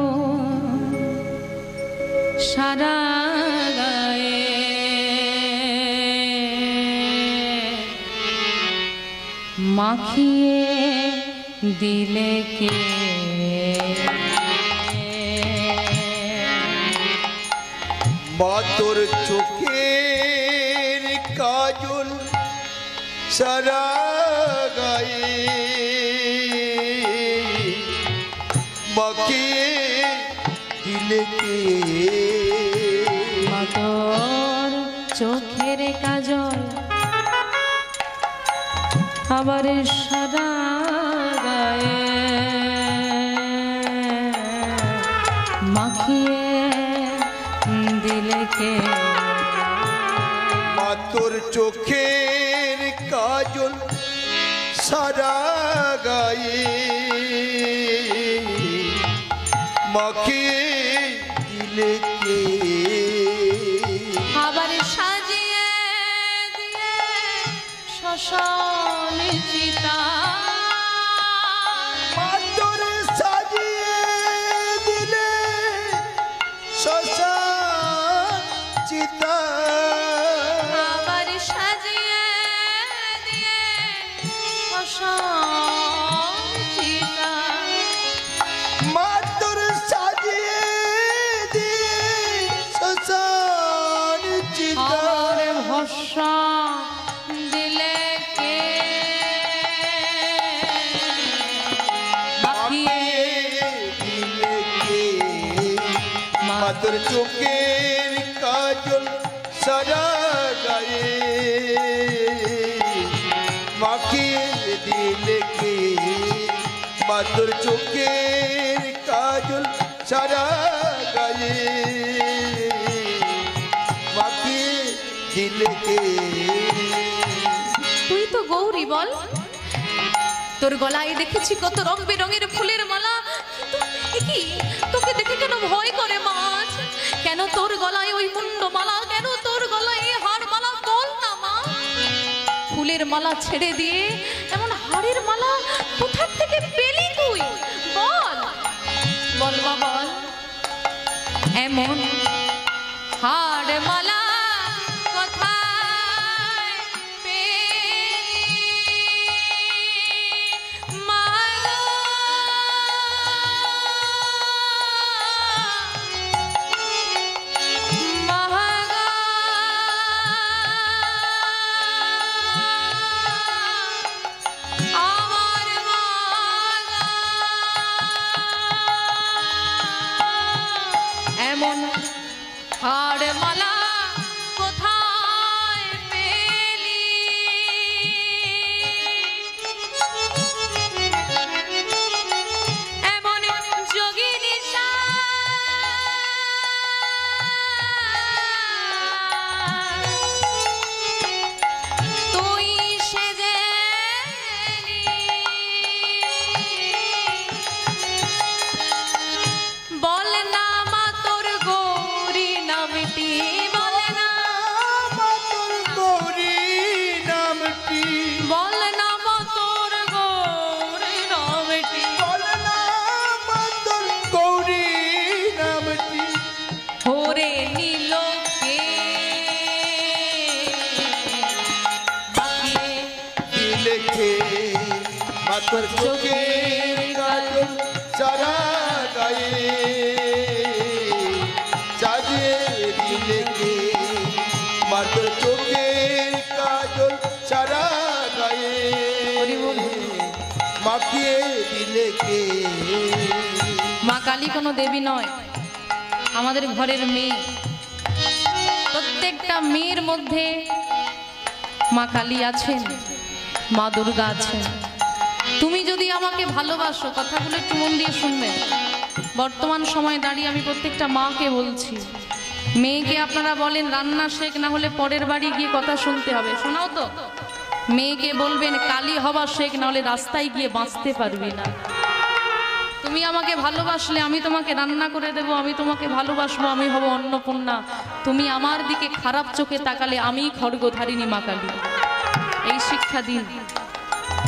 সারা গায়ে মাখিয়ে দিলে কে মা তোর চোখের কাজল সারা গায়ে মাকে দিলে কে মা তোর চোখের কাজল আবার সারা গায়ে মাখিয়ে দিলে কে মা তোর চোখের কাজল সারা গায়ে মাকে দিলে কে আবার সাজিয়ে দিয়ে শ্মশান চিতা মা তোর সাজিয়ে দিলে শ্মশান চিতা আবার সাজিয়ে দিয়ে শ্মশান চিতা মা তোর সাজিয়ে দিয়ে শ্মশান চিতা আর ভরসা দিলে কে মাখিয়ে দিলে কে মা তোর চোখের কাজল সারা গায়ে মাখিয়ে দিলে কে মা তোর চোখের কাজল সারা গায়ে মাখিয়ে দিলে কে তুই তো গৌরী বল তোর গলায় দেখেছি কত রং বেরঙের ফুলের মালা কিন্তু এ কি তোকে দেখে কেন ভয় করে মাছ কেন তোর গলায় ওই মুন্ড মালা কেন তোর গলায় এই হাড় মালা বল না মা ফুলের মালা ছেড়ে দিয়ে এমন হাড়ের মালা কোথা থেকে পেলি তুই বল বল মা বল এমন হাড় মালা কোথায় পেলি মা গো? মা গো, আমার মা গো। এমন হাড় মালা কোথায় পেলি এমন যোগিনী তুই সেজে বল না মা তোর গৌরী নামটি বল না মা তোর গৌরী নামটি বল না মা তোর গৌরী নামটি বল না মা তোর গৌরী নামটি ওরে নীল কে বাকিয়ে দিলে কে মা তোর চোখের কাজল সারা গায়ে সাজিয়ে দিলে কে মা তোর চোখের কাজল সারা গায়ে হরি বল। মাখিয়ে দিলে কে মা কালী কোনো দেবী নয় আমাদের ঘরের মেয়ে প্রত্যেকটা মেয়ের মধ্যে মা কালী আছেন মা দুর্গা আছেন তুমি যদি আমাকে ভালোবাসো কথাগুলো একটু মন দিয়ে শুনবেন বর্তমান সময়ে দাঁড়িয়ে আমি প্রত্যেকটা মাকে বলছি মেয়েকে আপনারা বলেন রান্না শেখ না হলে পরের বাড়ি গিয়ে কথা শুনতে হবে শোনাও তো মেয়েকে বলবেন কালী হবা শেখ না হলে রাস্তায় গিয়ে বাঁচতে পারবি না তুমি আমাকে ভালোবাসলে আমি তোমাকে রান্না করে দেব আমি তোমাকে ভালোবাসবো আমি হব অন্নপূর্ণা তুমি আমার দিকে খারাপ চোখে তাকালে আমি খড়গধারিণী মা কালী এই শিক্ষা দিন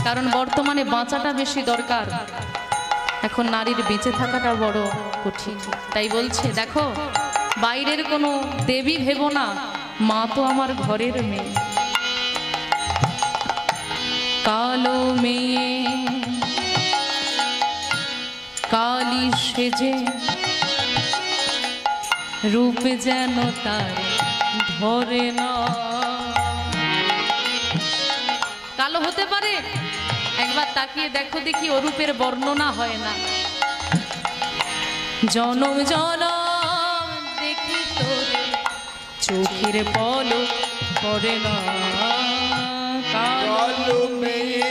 কারণ বর্তমানে বাঁচাটা বেশি দরকার এখন নারীর বেঁচে থাকাটা বড় কঠিন তাই বলছে দেখো বাইরের কোনো দেবী ভেবো না মা তো আমার ঘরের মেয়ে কালো মেয়ে কালি সেজে রূপ যেন তার ধরে না। কালো হতে পারে, একবার তাকিয়ে দেখো দেখি ও রূপের বর্ণনা হয় না। জনম জনম দেখি তোরে চোখের পলক পড়ে না। কালো মেয়ে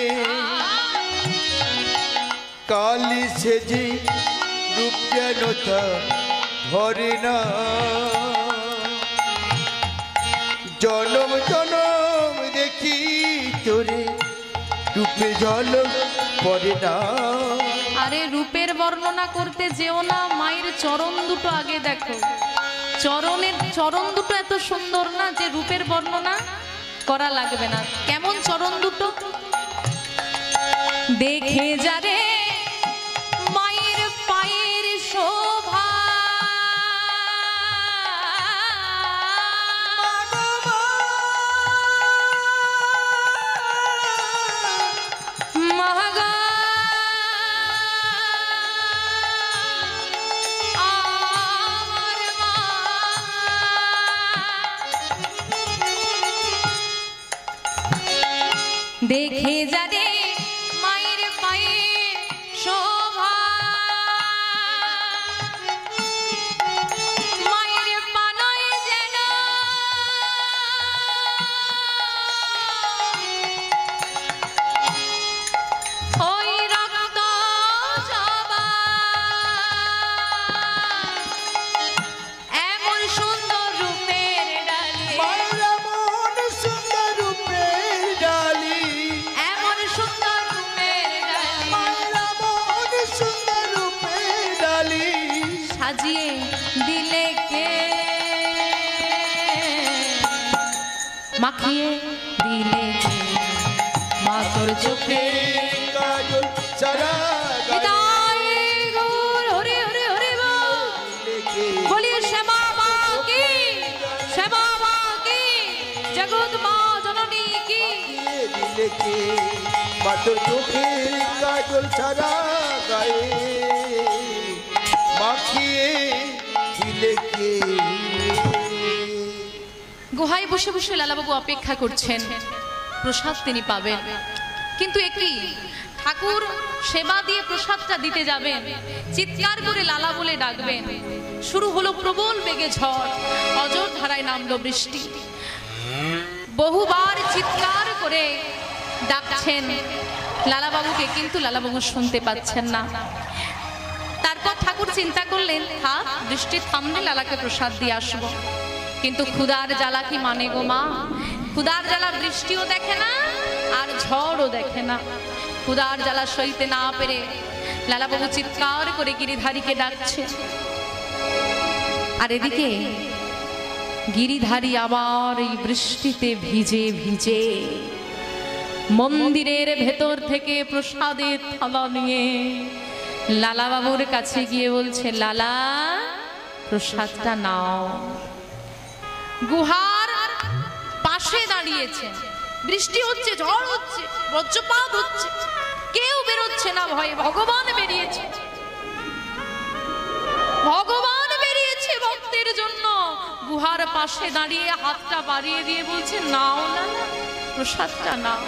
কালি সেজে রূপ যেন তার ধরে না। জনম জনম দেখি তোরে রূপে ঝলক পড়ে না। আরে রূপের বর্ণনা করতে যেও না, মায়ের চরণ দুটো আগে দেখো। চরণের চরণ দুটো এত সুন্দর না যে রূপের বর্ণনা করা লাগবে না। কেমন চরণ দুটো দেখে যারে মায়ের পায়ের শোভা। মহাগা আমার মা দেখে যারে মায়ের পায়ের শোভা। মায়ের পানয় যেন ওই রক্ত জবা। এমন সুন্দর রূপের ডালি, মায়ের এমন সুন্দর রূপের ডালি, এমন সুন্দর রূপের ডালি মায়ের এমন সুন্দর রূপের ডালি সাজিয়ে দিলে কে, মাখিয়ে দিলে কে মা তোর চোখে। কাজল সারা হৃদয় গৌর হরে হরে হরে বল। বলিয়ে শ্যামা মা কি, শ্যামা মা কি, জগৎ মা জননী কি। দিলে কে মাতর চোখে কাজল সারা গায়ে মাখিয়ে দিলে কে। গুহায় বসে বসে লালাবাবু অপেক্ষা করছেন প্রসাদ তিনি পাবেন। কিন্তু একই ঠাকুর সেবা দিয়ে প্রসাদটা দিতে যাবেন, চিৎকার করে লালা বলে ডাকবেন। শুরু হলো প্রবল বেগে ঝড়, অজর ধারায় নামলো বৃষ্টি। বহুবার চিৎকার করে ডাকছেন লালাবাবুকে, কিন্তু লালাবাবু শুনতে পাচ্ছেন না। তারপর ঠাকুর চিন্তা করলেন, থাক বৃষ্টি থামলে লালাকে প্রসাদ দিয়ে আসবো। কিন্তু ক্ষুধার জ্বালা কি মানে গো মা? ক্ষুধার জ্বালা বৃষ্টিও দেখে না আর ঝড়ও দেখে না। ক্ষুধার জ্বালা সইতে না পেরে লালাবাবু চিৎকার করে গিরিধারীকে ডাকছে। আর এদিকে গিরিধারী আবার এই বৃষ্টিতে ভিজে ভিজে মন্দিরের ভেতর থেকে প্রসাদের থালা নিয়ে লালাবাবুর কাছে গিয়ে বলছে, লালা প্রসাদটা নাও। গুহার পাশে দাঁড়িয়েছে, বৃষ্টি হচ্ছে, ঝড় হচ্ছে, বজ্রপাত হচ্ছে, কেউ বেরোচ্ছে না ভয়ে। ভগবান বেরিয়েছে, ভগবান বেরিয়েছে ভক্তের জন্য। গুহার পাশে দাঁড়িয়ে হাতটা বাড়িয়ে দিয়ে বলছে, নাও না প্রসাদটা নাও।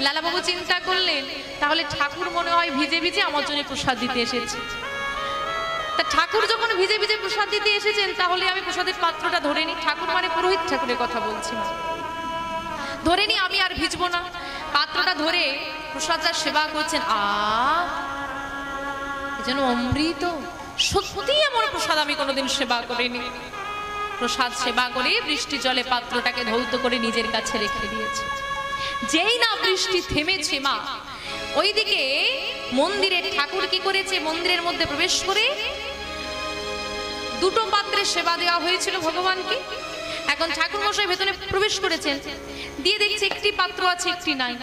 লালাবাবু চিন্তা করলেন, তাহলে ঠাকুর মনে হয় ভিজে ভিজে আমার জন্য প্রসাদ দিতে এসেছে। তা ঠাকুর যখন ভিজে ভিজে প্রসাদ দিতে এসেছেন, তাহলে আমি প্রসাদের পাত্রটা ধরে নি। ঠাকুর মানে পুরোহিত ঠাকুরের কথা বলছি, ধরে নি, আমি আর ভিজবো না। পাত্রটা ধরে প্রসাদটা সেবা করছেন। যেন অমৃত, সত্যি এমন প্রসাদ আমি কোনোদিন সেবা করিনি। প্রসাদ সেবা করে বৃষ্টি জলে পাত্রটাকে ধৌত করে নিজের কাছে রেখে দিয়েছে। যেই না বৃষ্টি থেমেছে মা, ওইদিকে মন্দিরের ঠাকুর কি করেছে, মন্দিরের মধ্যে প্রবেশ করে দুটো পাত্রে সেবা দেওয়া হয়েছিল ভগবানকে। এখন ঠাকুর মশাই ভেতরে প্রবেশ করেছেন, দিয়ে দেখছে একটি পাত্র আছে একটি নাই।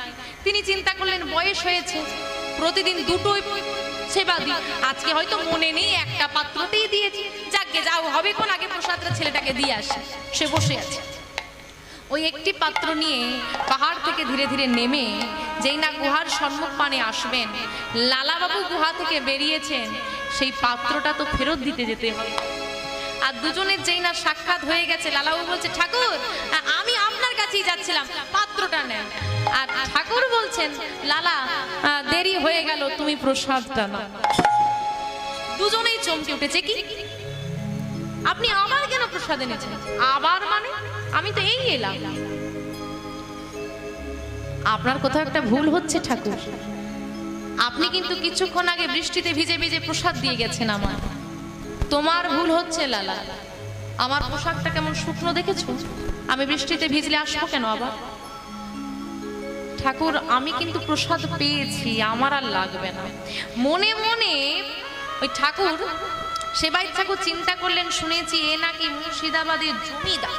তিনি চিন্তা করলেন, বয়স হয়েছে, প্রতিদিন দুটোই সেবা দিই, আজকে হয়তো মনে নেই, একটা পাত্রতেই দিয়েছি, যাকে যাও হবে কোন, আগে প্রসাদটা ছেলেটাকে দিয়ে আসে। সে বসে আছে, ওই একটি পাত্র নিয়ে পাহাড় থেকে ধীরে ধীরে নেমে যেই না গুহার সম্মুখ পানে আসবেন, লালাবাবু গুহা থেকে বেরিয়েছেন, সেই পাত্রটা তো ফেরত দিতে যেতে হবে। আর দুজনের যেই না সাক্ষাৎ হয়ে গেছে, লালাবাবু বলছে, ঠাকুর আমি আপনার কাছেই যাচ্ছিলাম, পাত্রটা নেন। আর ঠাকুর বলছেন, লালা দেরি হয়ে গেল, তুমি প্রসাদটা নাও। দুজনেই চমকে উঠেছে, কি আপনি আবার কেন প্রসাদ এনেছেন? আবার মানে আমি তো এই এলাম। আপনার কোথাও একটা ভুল হচ্ছে ঠাকুর, আপনি কিন্তু কিছুক্ষণ আগে বৃষ্টিতে ভিজে ভিজে প্রসাদ দিয়ে গেছেন আমার। তোমার ভুল হচ্ছে লালা, আমার পোশাকটা কেমন শুকনো দেখেছো? আমি বৃষ্টিতে ভিজলে আসবো কেন আবার? ঠাকুর আমি কিন্তু প্রসাদ পেয়েছি, আমার আর লাগবে না। মনে মনে ওই ঠাকুর, সেবাই ঠাকুর চিন্তা করলেন, শুনেছি এ নাকি মুর্শিদাবাদের জমিদার,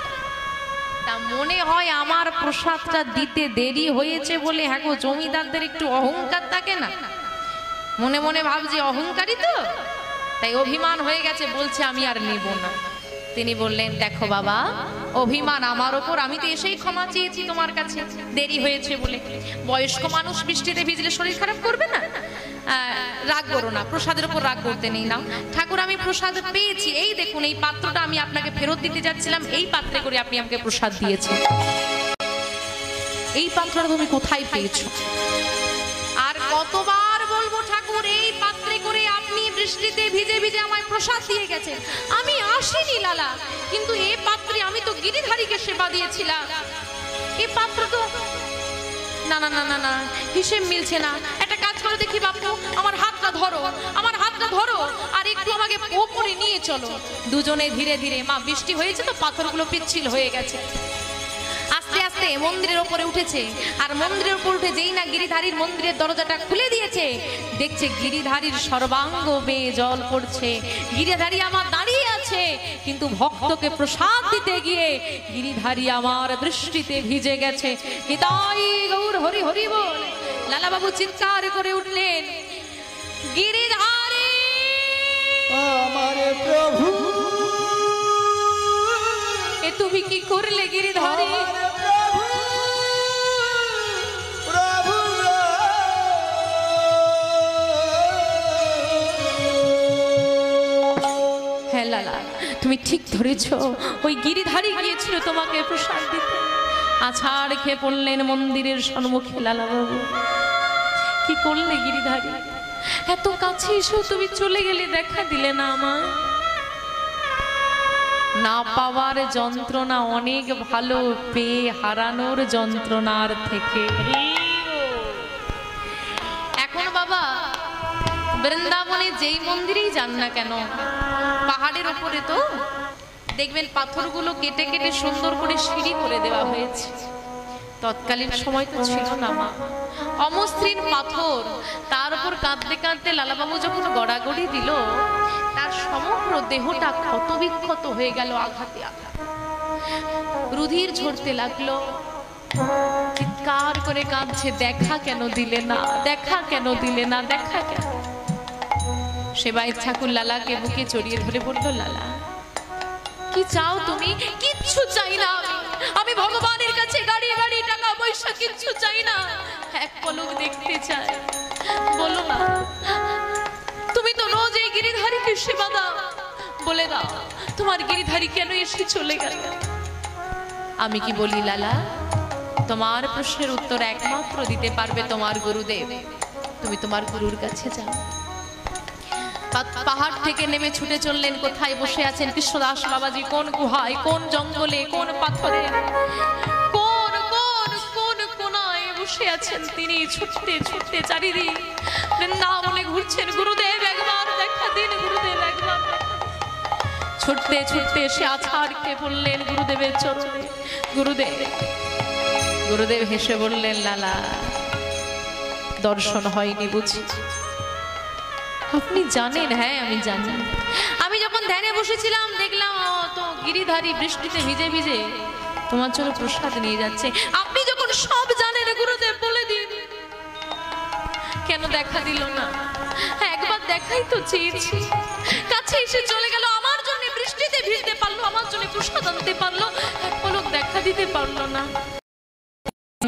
তা মনে হয় আমার প্রসাদটা দিতে দেরি হয়েছে বলে, হ্যাঁ গো জমিদারদের একটু অহংকার থাকে না, মনে মনে ভাবছি অহংকারী তো, তাই অভিমান হয়ে গেছে, বলছে আমি আর নেব না। তিনি বললেন, দেখো বাবা, অভিমান আমার ওপর, আমি তো এসেই ক্ষমা চেয়েছি তোমার কাছে, দেরি হয়েছে বলে। বয়স্ক মানুষ বৃষ্টিতে ভিজলে শরীর খারাপ করবে না, রাগ করো না, প্রসাদের উপর রাগ করতে নেই। নাও ঠাকুর, আমি প্রসাদ পেয়েছি, এই দেখুন এই পাত্রটা আমি আপনাকে ফেরত দিতে যাচ্ছিলাম, এই পাত্রে করে আপনি আমাকে প্রসাদ দিয়েছেন। এই পাত্রটা তুমি কোথায় পেয়েছো? আর কতবার বলবো ঠাকুর, এই পাত্রে করে আপনি বৃষ্টিতে ভিজে ভিজে আমায় প্রসাদ দিয়ে গেছেন, আমি আসিনি লালা, কিন্তু এই পাত্রে আমি তো গিরিধারীকে সেবা দিয়েছিলাম। এই পাত্র তো না না না না না, হিসেব মিলছে না। একটা কাজ করে দেখি বাপু, আমার হাতটা ধরো, আমার হাতটা ধরো, আর একটু আমাকে ওপরে নিয়ে চলো। দুজনে ধীরে ধীরে, মা বৃষ্টি হয়েছে তো পাথরগুলো পিচ্ছিল হয়ে গেছে, আস্তে আস্তে মন্দিরের উপরে উঠেছে। আর মন্দিরের উপর উঠে যেই না গিরিধারীর মন্দিরের দরজাটা খুলে দিয়েছে, দেখছে গিরিধারীর সর্বাঙ্গ বেয়ে জল পড়ছে। গিরিধারী আমার দাঁড়িয়ে আছে, কিন্তু ভক্তকে প্রসাদ দিতে গিয়ে গিরিধারী আমার বৃষ্টিতে ভিজে গেছে। নিতাই গৌর হরি হরি বল। লালাবাবু চিৎকার করে উঠলেন, গিরিধারী আমার প্রভু, এ তুমি কি করলে গিরিধারী? হ্যাঁ লালা, তুমি ঠিক ধরেছ, ওই গিরিধারী গিয়েছিল তোমাকে প্রসাদ দিতে। আছাড় খেয়ে পড়লেন মন্দিরের সম্মুখে লালাবাবু। কি করলে গিরিধারী? এত কাছে এসেও তুমি চলে গেলে, দেখা দিলে না আমায়। না পাওয়ার যন্ত্রণা অনেক ভালো, পেয়ে হারানোর যন্ত্রণার থেকে। এখন বাবা বৃন্দাবনে যেই মন্দিরেই যান না কেন, পাহাড়ের উপরে তো দেখবেন পাথরগুলো কেটে কেটে সুন্দর করে সিঁড়ি করে দেওয়া হয়েছে। তৎকালীন সময় তো ছিল না মা, অমসৃণ পাথর, তার উপর কাঁদতে কাঁদতে লালাবাবু যখন গড়াগড়ি দিল, তার সমগ্র দেহটা ক্ষত বিক্ষত হয়ে গেল আঘাতে আঘাতে, রুধির ঝরতে লাগলো, চিৎকার করে কাঁদছে, দেখা কেন দিলে না, দেখা কেন দিলে না, দেখা কেন। সেবাই ঠাকুর লালাকে বুকে জড়িয়ে ধরে বলল, লালা কি চাও তুমি? কিচ্ছু চাই না আমি ভগবানের কাছে গাড়ি গাড়ি টাকা পয়সা কিচ্ছু চাই না, এক পলক দেখতে চাই। বলো না, তুমি তো রোজ এই গিরিধারীকে সেবা দাও, বলে দাও তোমার গিরিধারী কেন এসে চলে গেল? আমি কি বলি লালা, তোমার প্রশ্নের উত্তর একমাত্র দিতে পারবে তোমার গুরুদেব। তুমি তোমার গুরুর কাছে যাও। পাহাড় থেকে নেমে ছুটে চললেন। কোথায় বসে আছেন কৃষ্ণদাস বাবাজি? কোন গুহায়, কোন জঙ্গলে, কোন পাথরে, কোন কোন কোন কোনায় বসে আছেন তিনি? ছুটতে ছুটতে চারিদিক বৃন্দাবনে ঘুরছেন। গুরুদেব একবার দেখা দিন, গুরুদেব একবার। ছুটতে ছুটতে এসে আছাড় খেয়ে পড়লেন গুরুদেবের চরণে। গুরুদেব, গুরুদেব হেসে বললেন, লালা দর্শন হয়নি বুঝি? আপনি জানেন? হ্যাঁ আমি জানি। আমি যখন ধ্যানে বসেছিলাম দেখলাম তো গিরিধারী বৃষ্টিতে ভিজে ভিজে তোমার জন্য প্রসাদ নিয়ে যাচ্ছে। আপনি যখন সব জানেন গুরুদেব বলে দিন, কেন দেখা দিল না? একবার দেখাই তো চেয়েছি, কাছে এসে চলে গেল, আমার জন্য বৃষ্টিতে ভিজতে পারলো, আমার জন্য প্রসাদ আনতে পারলো, এক পলক দেখা দিতে পারলো না।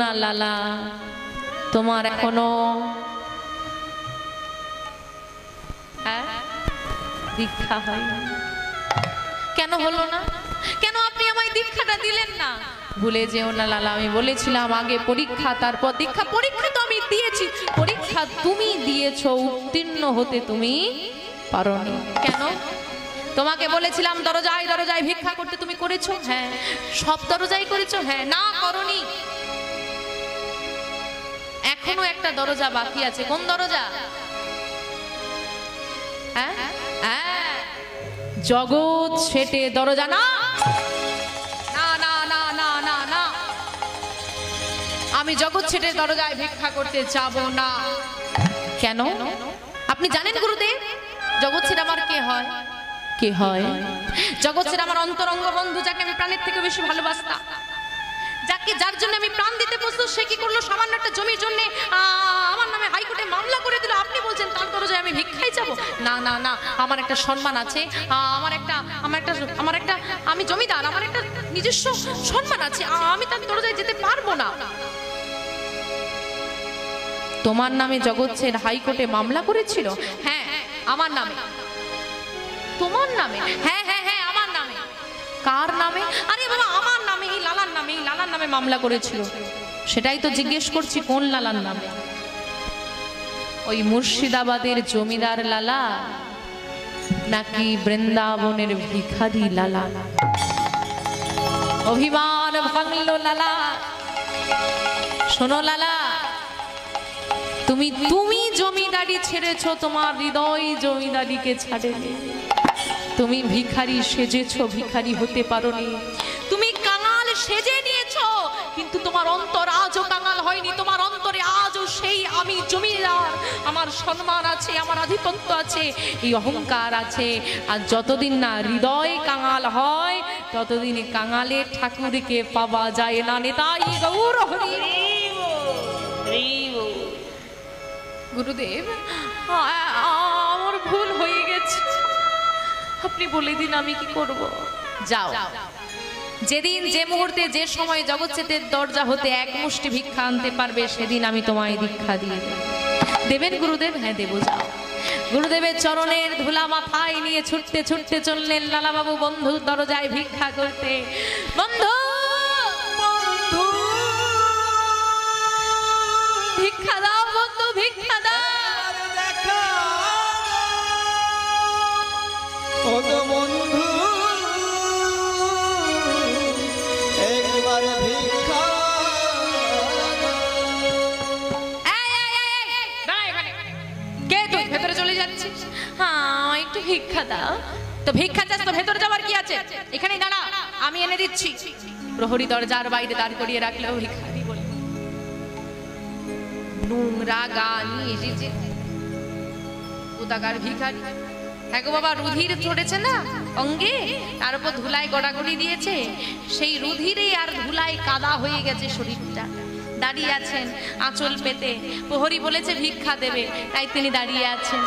না লালা, তোমার এখনো দীক্ষা হয়নি। কেন হলো না? কেন আপনি আমায় দীক্ষাটা দিলেন না? ভুলে যেও না লালা, আমি বলেছিলাম আগে পরীক্ষা তারপর দীক্ষা। পরীক্ষা তো আমি দিয়েছি, পরীক্ষা তুমি দিয়েছো, উত্তীর্ণ হতে তুমি পারোনি। কেন? তোমাকে বলেছিলাম দরজায় দরজায় ভিক্ষা করতে, তুমি করেছো? হ্যাঁ। সব দরজায় করেছো? হ্যাঁ। না করনি, এখনো একটা দরজা বাকি আছে। কোন দরজা? হ্যাঁ, জগৎ সেটে দরজা। না না না না না না না, আমি জগৎ সেটে দরজায় ভিক্ষা করতে যাব না। কেন? আপনি জানেন গুরুদেব, জগৎ সেট আমার কে হয়? কে হয়? জগৎ সেট আমার অন্তরঙ্গ বন্ধু, যাকে আমি প্রাণের থেকে বেশি ভালোবাসতাম, যাকে যার জন্য আমি প্রাণ দিতে প্রস্তুত। সে কি করলো? সামান্য একটা জমির জন্য আমার নামে হাইকোর্টে মামলা করে দিল। আপনি বলছেন তার দরজায় আমি ভিক্ষাই যাব? না না না, আমার একটা সম্মান আছে, আমি জমিদার, আমার একটা নিজস্ব সম্মান আছে, আমি তার দরজায় যেতে পারবো না। তোমার নামে জগৎ সেট হাইকোর্টে মামলা করেছিল? হ্যাঁ, আমার নামে। তোমার নামে? হ্যাঁ হ্যাঁ হ্যাঁ, আমার নামে। কার নামে? আরে বাবা, আমার নামে, এই লালার নামে, এই লালার নামে মামলা করেছিল। সেটাই তো জিজ্ঞেস করছি, কোন লালার নামে? ওই মুর্শিদাবাদের জমিদার লালা নাকি বৃন্দাবনের ভিখারি লালা? অভিমান ভাঙলো লালা। শোনো লালা, তুমি জমিদারি ছেড়েছো, তোমার হৃদয় জমিদারিকে ছাড়েনি। তুমি ভিখারি সেজেছো, ভিখারি হতে পারোনি। তুমি কাঙাল সেজে নিয়েছো, কিন্তু তোমার অন্তর আজও কাঙাল হয়নি। তোমার অন্তরে আজও সেই আমি জমিদার, আমার সম্মান আছে, আমার আধিপত্য আছে, এই অহংকার আছে। আর যতদিন না হৃদয় কাঙাল হয়, ততদিন কাঙালের ঠাকুরকে পাওয়া যায় না। নেতাই গৌর হরি। গুরুদেব, আমার ভুল হয়ে গেছে, আপনি বলে দিন আমি কি করব। যাও, যেদিন যে মুহূর্তে যে সময় জগৎ সেটের দরজা হতে এক মুষ্টি ভিক্ষা আনতে পারবে, সেদিন আমি তোমায় দীক্ষা দিয়ে দেব। দেবেন গুরুদেব? হ্যাঁ দেব। যাও। গুরুদেবের চরণের ধুলা মাথায় নিয়ে ছুটতে ছুটতে চললেন লালাবাবু বন্ধুর দরজায় ভিক্ষা করতে। বন্ধু, ভিক্ষা দাও বন্ধু, ভিক্ষা দাও। বন্ধু, একবার ভিক্ষা। কে তুই? ভেতরে চলে যাচ্ছিস? হ্যাঁ, একটু ভিক্ষা দাও। তো ভিক্ষা চাস তো ভেতরে যাবার কি আছে? এখানেই দাঁড়া, আমি এনে দিচ্ছি। প্রহরী দরজার বাইরে দাঁড় করিয়ে রাখলেও ভিখারি বলে নোংরা গান নিয়ে এসেছে কোথাকার ভিখারি। হ্যাঁ গো বাবা, রুধির চড়েছে না অঙ্গে, তার উপর ধুলায় গড়াগড়ি দিয়েছে, সেই রুধিরে আর ধুলায় কাদা হয়ে গেছে শরীরটা। দাঁড়িয়ে আছেন আঁচল পেতে। প্রহরী বলেছে ভিক্ষা দেবে, তাই তিনি দাঁড়িয়ে আছেন।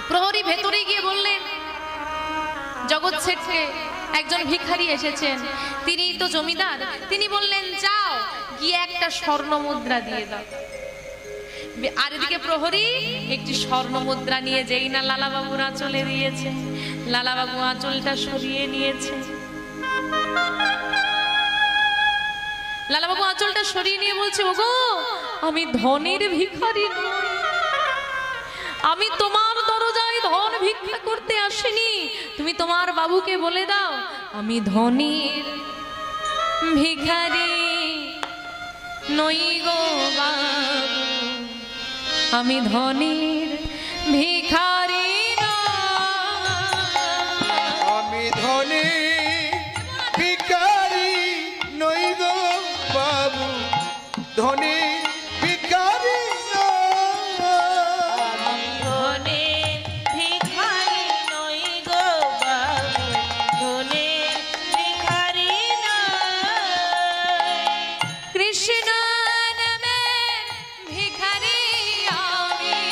প্রহরী ভেতরে গিয়ে বললেন, জগৎ শেঠকে একজন ভিখারি এসেছেন, তিনি তো জমিদার। তিনি বললেন, যাও গিয়ে একটা স্বর্ণ মুদ্রা দিয়ে দাও। আর এদিকে প্রহরী একটি স্বর্ণ মুদ্রা নিয়ে যেই না লালাবাবুর আঁচলে দিয়েছে, লালাবাবু আঁচলটা সরিয়ে নিয়েছে। লালাবাবু আঁচলটা সরিয়ে নিয়ে বলছে, ওগো আমি ধনের ভিখারি নই, আমি তোমার দরজায় ধন ভিক্ষা করতে আসিনি। তুমি তোমার বাবুকে বলে দাও আমি ধনের ভিখারি নই গো বাবু, আমি ধনের ভিখারি আমি ধনের ভিখারি নই গো বাবু, ধনের ভিখারি ধনের ভিখারি নই গো বাবু, ধনের ভিখারি নই। কৃষ্ণ নামের ভিখারি আমি,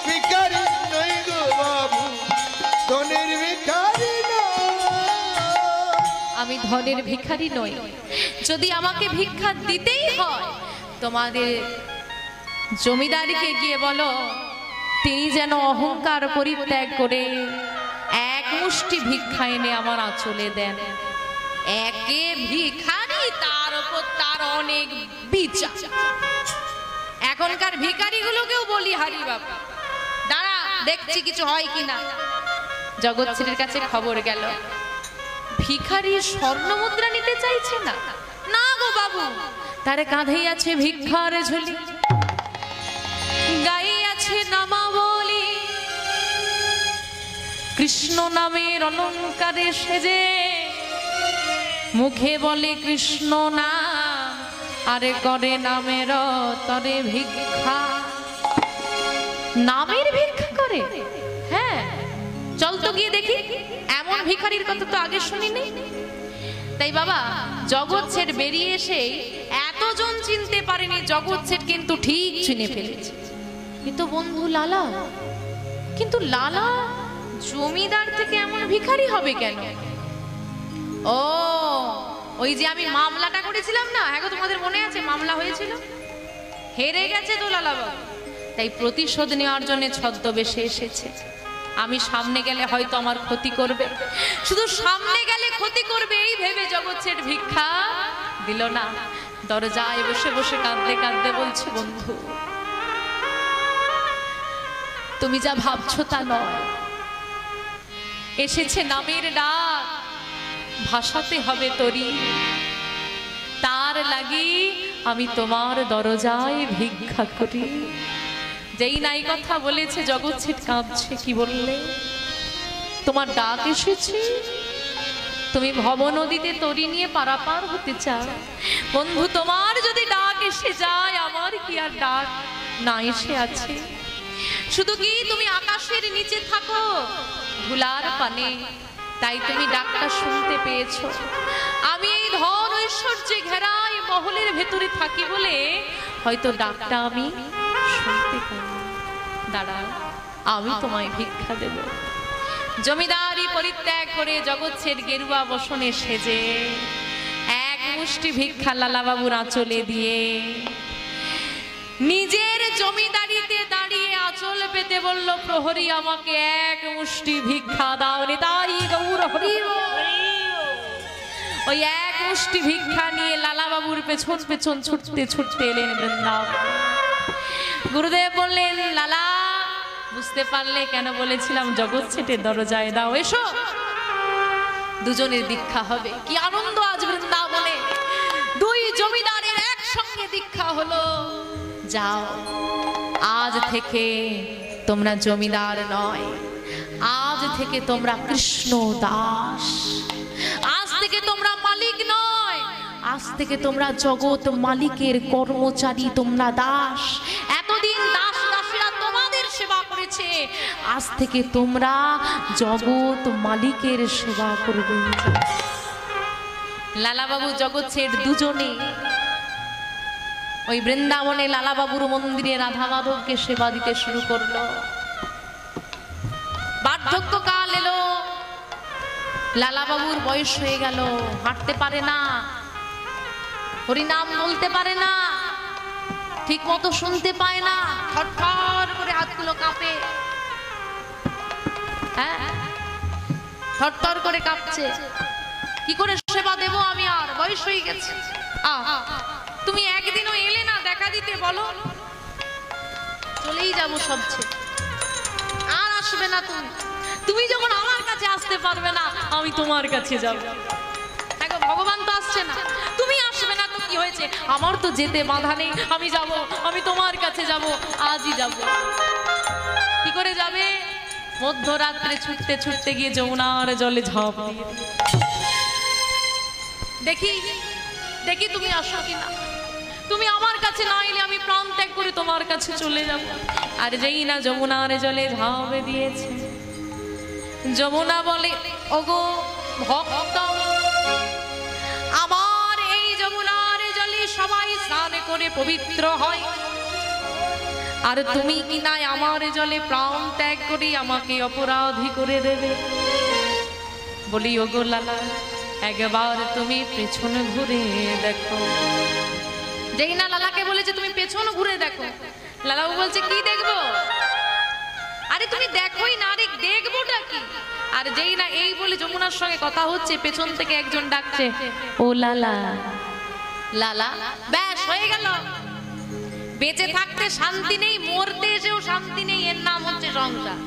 ভিখারি নই গো বাবু, ধনের ভিখারি আমি ধনের ভিখারি নই। যদি আমাকে ভিক্ষা দিতেই হয়, তোমাদের জমিদারকে গিয়ে বলো তিনি যেন অহংকার পরিত্যাগ করে এক মুষ্টি ভিক্ষা এনে আমার আঁচলে দেন। একে ভিখারি, তার উপর তার অনেক বিচার। এখনকার ভিখারিগুলোকেও বলি হারি বাবা, দাঁড়া দেখছি কিছু হয় কিনা। জগৎশ্রীর কাছে খবর গেল, ভিখারি স্বর্ণ মুদ্রা নিতে চাইছে না। না গো বাবু, তার কাঁধেই আছে ভিক্ষার ঝুলি, গায়ে আছে নামাবলী, কৃষ্ণ নামের অলঙ্কারে সেজে মুখে বলে কৃষ্ণ নাম, আরে করে নামের তরে ভিক্ষা। নামের ভিক্ষা করে? হ্যাঁ, চল তো গিয়ে দেখি। এমন ভিখারির কথা তো আগে শুনিনি। তাই বাবা, জগৎ ছেড় বেরিয়ে এসে এতজন চিনতে পারেনি, জগৎ ছেড় কিন্তু ঠিক চিনে ফেলেছে। কিন্তু বন্ধু লালা, কিন্তু লালা জমিদার থেকে এমন ভিখারি হবে কেন? ও, ওই যে আমি মামলাটা করেছিলাম না, হ্যাঁ তোমাদের মনে আছে মামলা হয়েছিল? হেরে গেছে তো লালা বাবু, তাই প্রতিশোধ নেওয়ার জন্য ছদ্মবেশে এসেছে। আমি সামনে গেলে হয়তো আমার ক্ষতি করবে, শুধু সামনে গেলে ক্ষতি করবে এই ভেবে জগৎ ছেড় ভিক্ষা দিল না। দরজায় বসে বসে কাঁদতে কাঁদতে বলছে, বন্ধু তুমি যা ভাবছো তা নয়, এসেছে নামের ডাক, ভাসাতে হবে তরি, তার লাগি আমি তোমার দরজায় ভিক্ষা করি। যেই নাই কথা বলেছে জগৎ ছেড় কাঁদছে। কি বললে? তোমার ডাক এসেছে, তুমি ভব নদীতে তরি নিয়ে পারাপার হতে চাও। বন্ধু তোমার যদি ডাক এসে যায়, আমার কি আর ডাক না এসে আছে? শুধু কি তুমি আকাশের নিচে থাকো ধুলার পানে, তাই তুমি ডাকটা শুনতে পেয়েছো। আমি এই ধন ঐশ্বর্যে ঘেরা এই মহলের ভেতরে থাকি বলে হয়তো ডাকটা আমি শুনতে পাই। দাঁড়াও, আমি তোমায় ভিক্ষা দেব। জমিদারি পরিত্যাগ করে জগৎ ছেড় গেরুয়া বসনে সেজে এক মুষ্টি ভিক্ষা লালা বাবুর আঁচলে দিয়ে নিজের জমিদারিতে দাঁড়িয়ে আঁচল পেতে বলল, প্রহরী আমাকে এক মুষ্টি ভিক্ষা দাও। নিতাই গৌর হরি। ওই এক মুষ্টি ভিক্ষা নিয়ে লালা বাবুর পেছন পেছন ছুটতে ছুটতে এলেন বৃন্দাবন। গুরুদেব বললেন, লালা বুঝতে পারলে কেন বলেছিলাম জগৎ ছেড়ে দরজায় দাও, এসো দুজনের দীক্ষা হবে। কি আনন্দ আজ বৃন্দাবনে, দুই জমিদারের একসঙ্গে দীক্ষা হলো। যাও, আজ থেকে তোমরা জমিদার নয়, আজ থেকে তোমরা কৃষ্ণ দাস। আজ থেকে তোমরা মালিক নয়, আজ থেকে তোমরা জগৎ মালিকের কর্মচারী, তোমরা দাস। এতদিন দাস দাসীরা তোমাদের সেবা করেছে, আজ থেকে তোমরা জগৎ মালিকের সেবা করবে। লালাবাবু জগৎ ছেড় দুজনে ওই বৃন্দাবনে লালাবাবুর মন্দিরে রাধা মাধবকে সেবা দিতে শুরু করলো। বার্ধক্যকাল এলো, লালাবাবুর বয়স হয়ে গেল, হাঁটতে পারে না, হরিনাম বলতে পারে না, ঠিক মতো শুনতে পায় না, থরথর করে হাতগুলো কাঁপে, হ্যাঁ থরথর করে কাঁপছে। কি করে সেবা দেব আমি, আর বয়স হয়ে গেছে। তুমি একদিনও এলে না দেখা দিতে, বলো চলেই যাবো সবচেয়ে, আর আসবে না তুমি। তুমি যখন আমার কাছে আসতে পারবে না, আমি তোমার কাছে যাব। দেখো ভগবান তো আসছে না, তুমি আসবে না তো কি হয়েছে, আমার তো যেতে বাধা নেই, আমি যাব, আমি তোমার কাছে যাব, আজই যাব। কি করে যাবে? মধ্যরাত্রে ছুটতে ছুটতে গিয়ে যমুনার জলে ঝাঁপ দিয়ে দেখি দেখি তুমি আসো কিনা। তুমি আমার কাছে না এলে আমি প্রাণ ত্যাগ করে তোমার কাছে চলে যাব। আর যেই না যমুনার জলে ঝাঁপ দিয়েছে, যমুনা বলে, ওগো ভক্ত, আমার এই যমুনার জলে সবাই স্নান করে পবিত্র হয়, আর তুমি কি না আমার জলে প্রাণ ত্যাগ করি আমাকে অপরাধী করে দেবে? বলি ওগো লালা, একবার তুমি পেছন ঘুরে দেখো। যেই না লালাকে বলেছে তুমি পেছন ঘুরে দেখো, লালাও বলছে কি দেখবো? আরে তুমি দেখোই না, আরে দেখবোটা কি? আর যেই না এই বলে যমুনার সঙ্গে কথা হচ্ছে, পেছন থেকে একজন ডাকছে, ও লালা লালা। ব্যাস হয়ে গেল। বেঁচে থাকতে শান্তি নেই, মরতে এসেও শান্তি নেই, এর নাম হচ্ছে সংসার।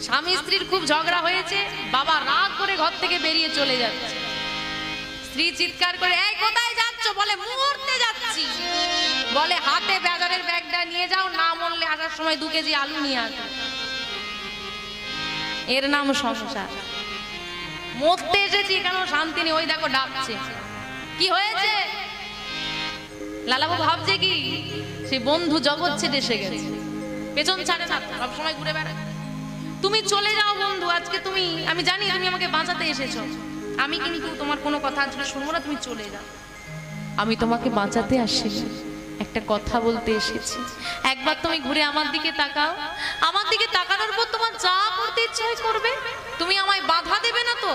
স্বামী স্ত্রীর খুব ঝগড়া হয়েছে, বাবা রাগ করে ঘর থেকে বেরিয়ে চলে যাচ্ছে। স্ত্রী চিৎকার করে, এই কোথায় যাচ্ছ? বলে মরতে যাচ্ছি। বলে হাতে বাজারের ব্যাগটা নিয়ে যাও, না মরলে আসার সময় 2 কেজি আলু নিয়ে আসো। এর নাম সংসার। মরতে এসেছি, কেন শান্তি নেই। ওই দেখো ডাকছে, কি হয়েছে? লালাবু ভাবছে কি সে বন্ধু জগৎ ছেড়ে এসে গেছে, পেছন ছাড়ে না, সবসময় ঘুরে বেড়ায়। তুমি চলে যাও বন্ধু, আজকে তুমি, আমি জানি তুমি আমাকে বাঁচাতে এসেছো, আমি কিন্তু তোমার কোনো কথা আজকে শুনবো না, তুমি চলে যাও। আমি তোমাকে বাঁচাতে আসিনি, একটা কথা বলতে এসেছি। একবার তুমি ঘুরে আমার দিকে তাকাও, আমার দিকে তাকানোর পর তোমার যা করতে ইচ্ছে হয় করবে। তুমি আমায় বাধা দেবে না তো?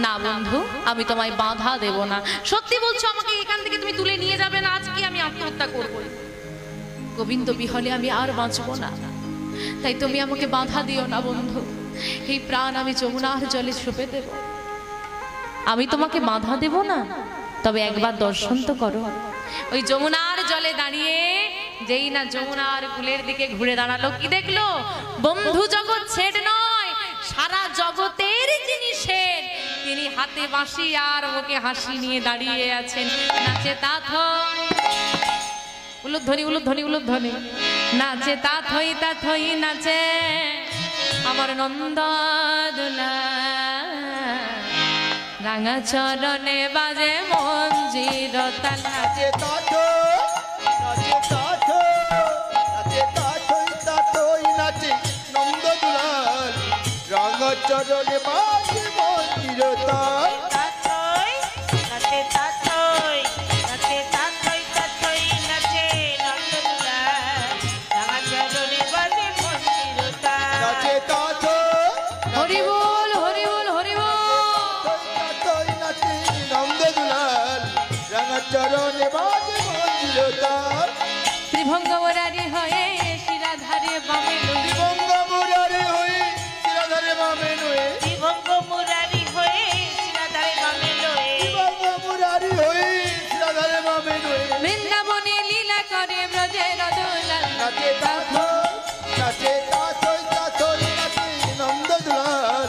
না বন্ধু, আমি তোমায় বাধা দেব না। সত্যি বলছো আমাকে এখান থেকে তুমি তুলে নিয়ে যাবে না? আজকে আমি আত্মহত্যা করবো। গোবিন্দ বিহলে আমি আর বাঁচবো না, তাই তুমি আমাকে বাধা দিও না বন্ধু। এই প্রাণ আমি যমুনার জলে ছুপে দেব। আমি তোমাকে বাধা দেব না, তবে একবার দর্শন তো করো। ওই যমুনার জলে দাঁড়িয়ে যেই না যমুনার কূলের দিকে ঘুরে দাঁড়ালো, কি দেখলো? বন্ধু জগৎ ছেড় নয়, সারা জগতের যিনি শেঠ, তিনি হাতে বাঁশি আর মুখে হাসি নিয়ে দাঁড়িয়ে আছেন। নাচে তাথই, উলুধ্বনি উলুধ্বনি উলুধ্বনি, নাচে তাথই তাথই নাচে আমার নন্দদোলা, রাঙা চরণে বাজে মঞ্জির তাল। নাচে তাথই, নাচে তাথই, নাচে তাথই তাথই নাচে নন্দদুলাল, রাঙা চরণে বাজে মঞ্জির তাল। তাথই নাচে তাথই, নাচে তাথই তাথই নাচে নন্দদুলাল, রাঙা চরণে বাজে মঞ্জির তাল। নাচে তাথই, হরি বল হরি বল হরি বল। তাথই নাচে নন্দদুলাল, রাঙা চরণে বাজে মঞ্জির তাল। ত্রিভঙ্গ মুরারি হয়ে শিরাধারে বামে লই, ত্রিভঙ্গ মুরারি হয়ে শিরাধারে বামে লয়ে, ত্রিভঙ্গ মুরারি হয়ে শিরাধারে বামে লয়ে, ত্রিভঙ্গ মুরারি হয়ে শিরাধারে বামে লয়ে। বৃন্দাবনে লীলা করে ব্রজের দোলাল। নাচে তাথই, নাচে তাথই তাথই নাচে নন্দদুলাল,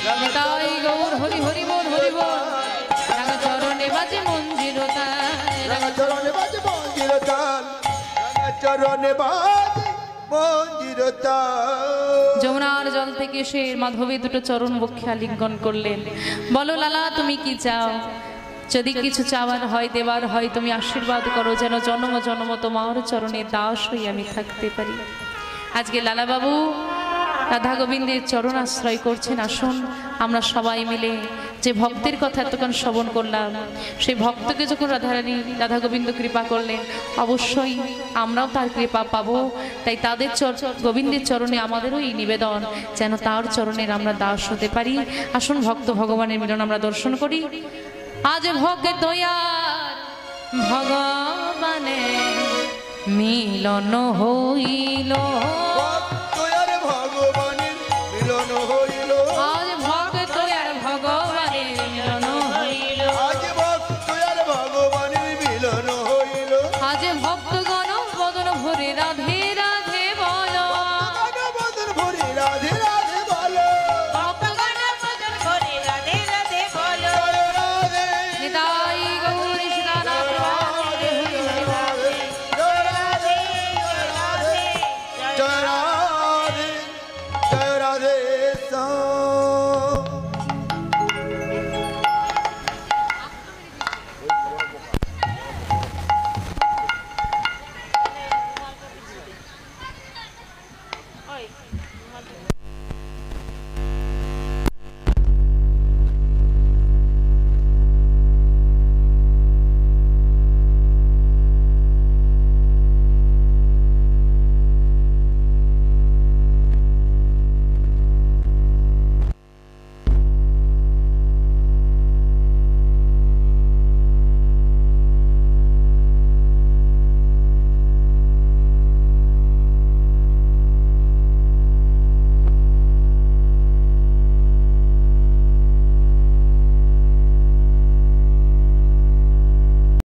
রাঙা তাই গৌর হরি হরি বল হরি বল, রাঙা চরণে বাজে মঞ্জির তাল। রাঙা চরণে বাজে মঞ্জির তাল, রাঙা চরণে বাজে মঞ্জির তাল। যমুনার জল থেকে সে মাধবী দুটো চরণ বক্ষে আলিঙ্গন করলেন। বলো লালা তুমি কি চাও? যদি কিছু চাওয়ার হয়, দেবার হয়, তুমি আশীর্বাদ করো যেন জন্ম জন্ম তোমার চরণে দাস হয়ে আমি থাকতে পারি। আজকে লালা বাবু রাধা গোবিন্দের চরণ আশ্রয় করছেন। আসুন আমরা সবাই মিলে যে ভক্তের কথা এতক্ষণ শ্রবণ করলাম, সেই ভক্তকে যখন রাধারানী রাধা গোবিন্দ কৃপা করলেন, অবশ্যই আমরাও তার কৃপা পাবো। তাই তাদের গোবিন্দের চরণে আমাদেরও এই নিবেদন, যেন তার চরণের আমরা দাস হতে পারি। আসুন ভক্ত ভগবানের মিলন আমরা দর্শন করি। আজ ভক্ত ভগবানে মিলন হইল, ভক্তয়ার ভগবানের মিলন হইল, আজ ভক্ত আর ভগবানের মিলন হইল, আজ ভক্তয়ার ভগবানের মিলন হইল। আজ ভক্তগণ বদন ভরে রাধে রাধে বলো, বদন ভরে রাধে রাধে বলো, ভক্তগণ বদন ভরে রাধে রাধে বলো। জয় রাধে, নিতাই গৌর সীতানাথ রাধে, জয় রাধে, জয় রাধে, জয় রাধে, জয় রাধে শ্যাম। ওই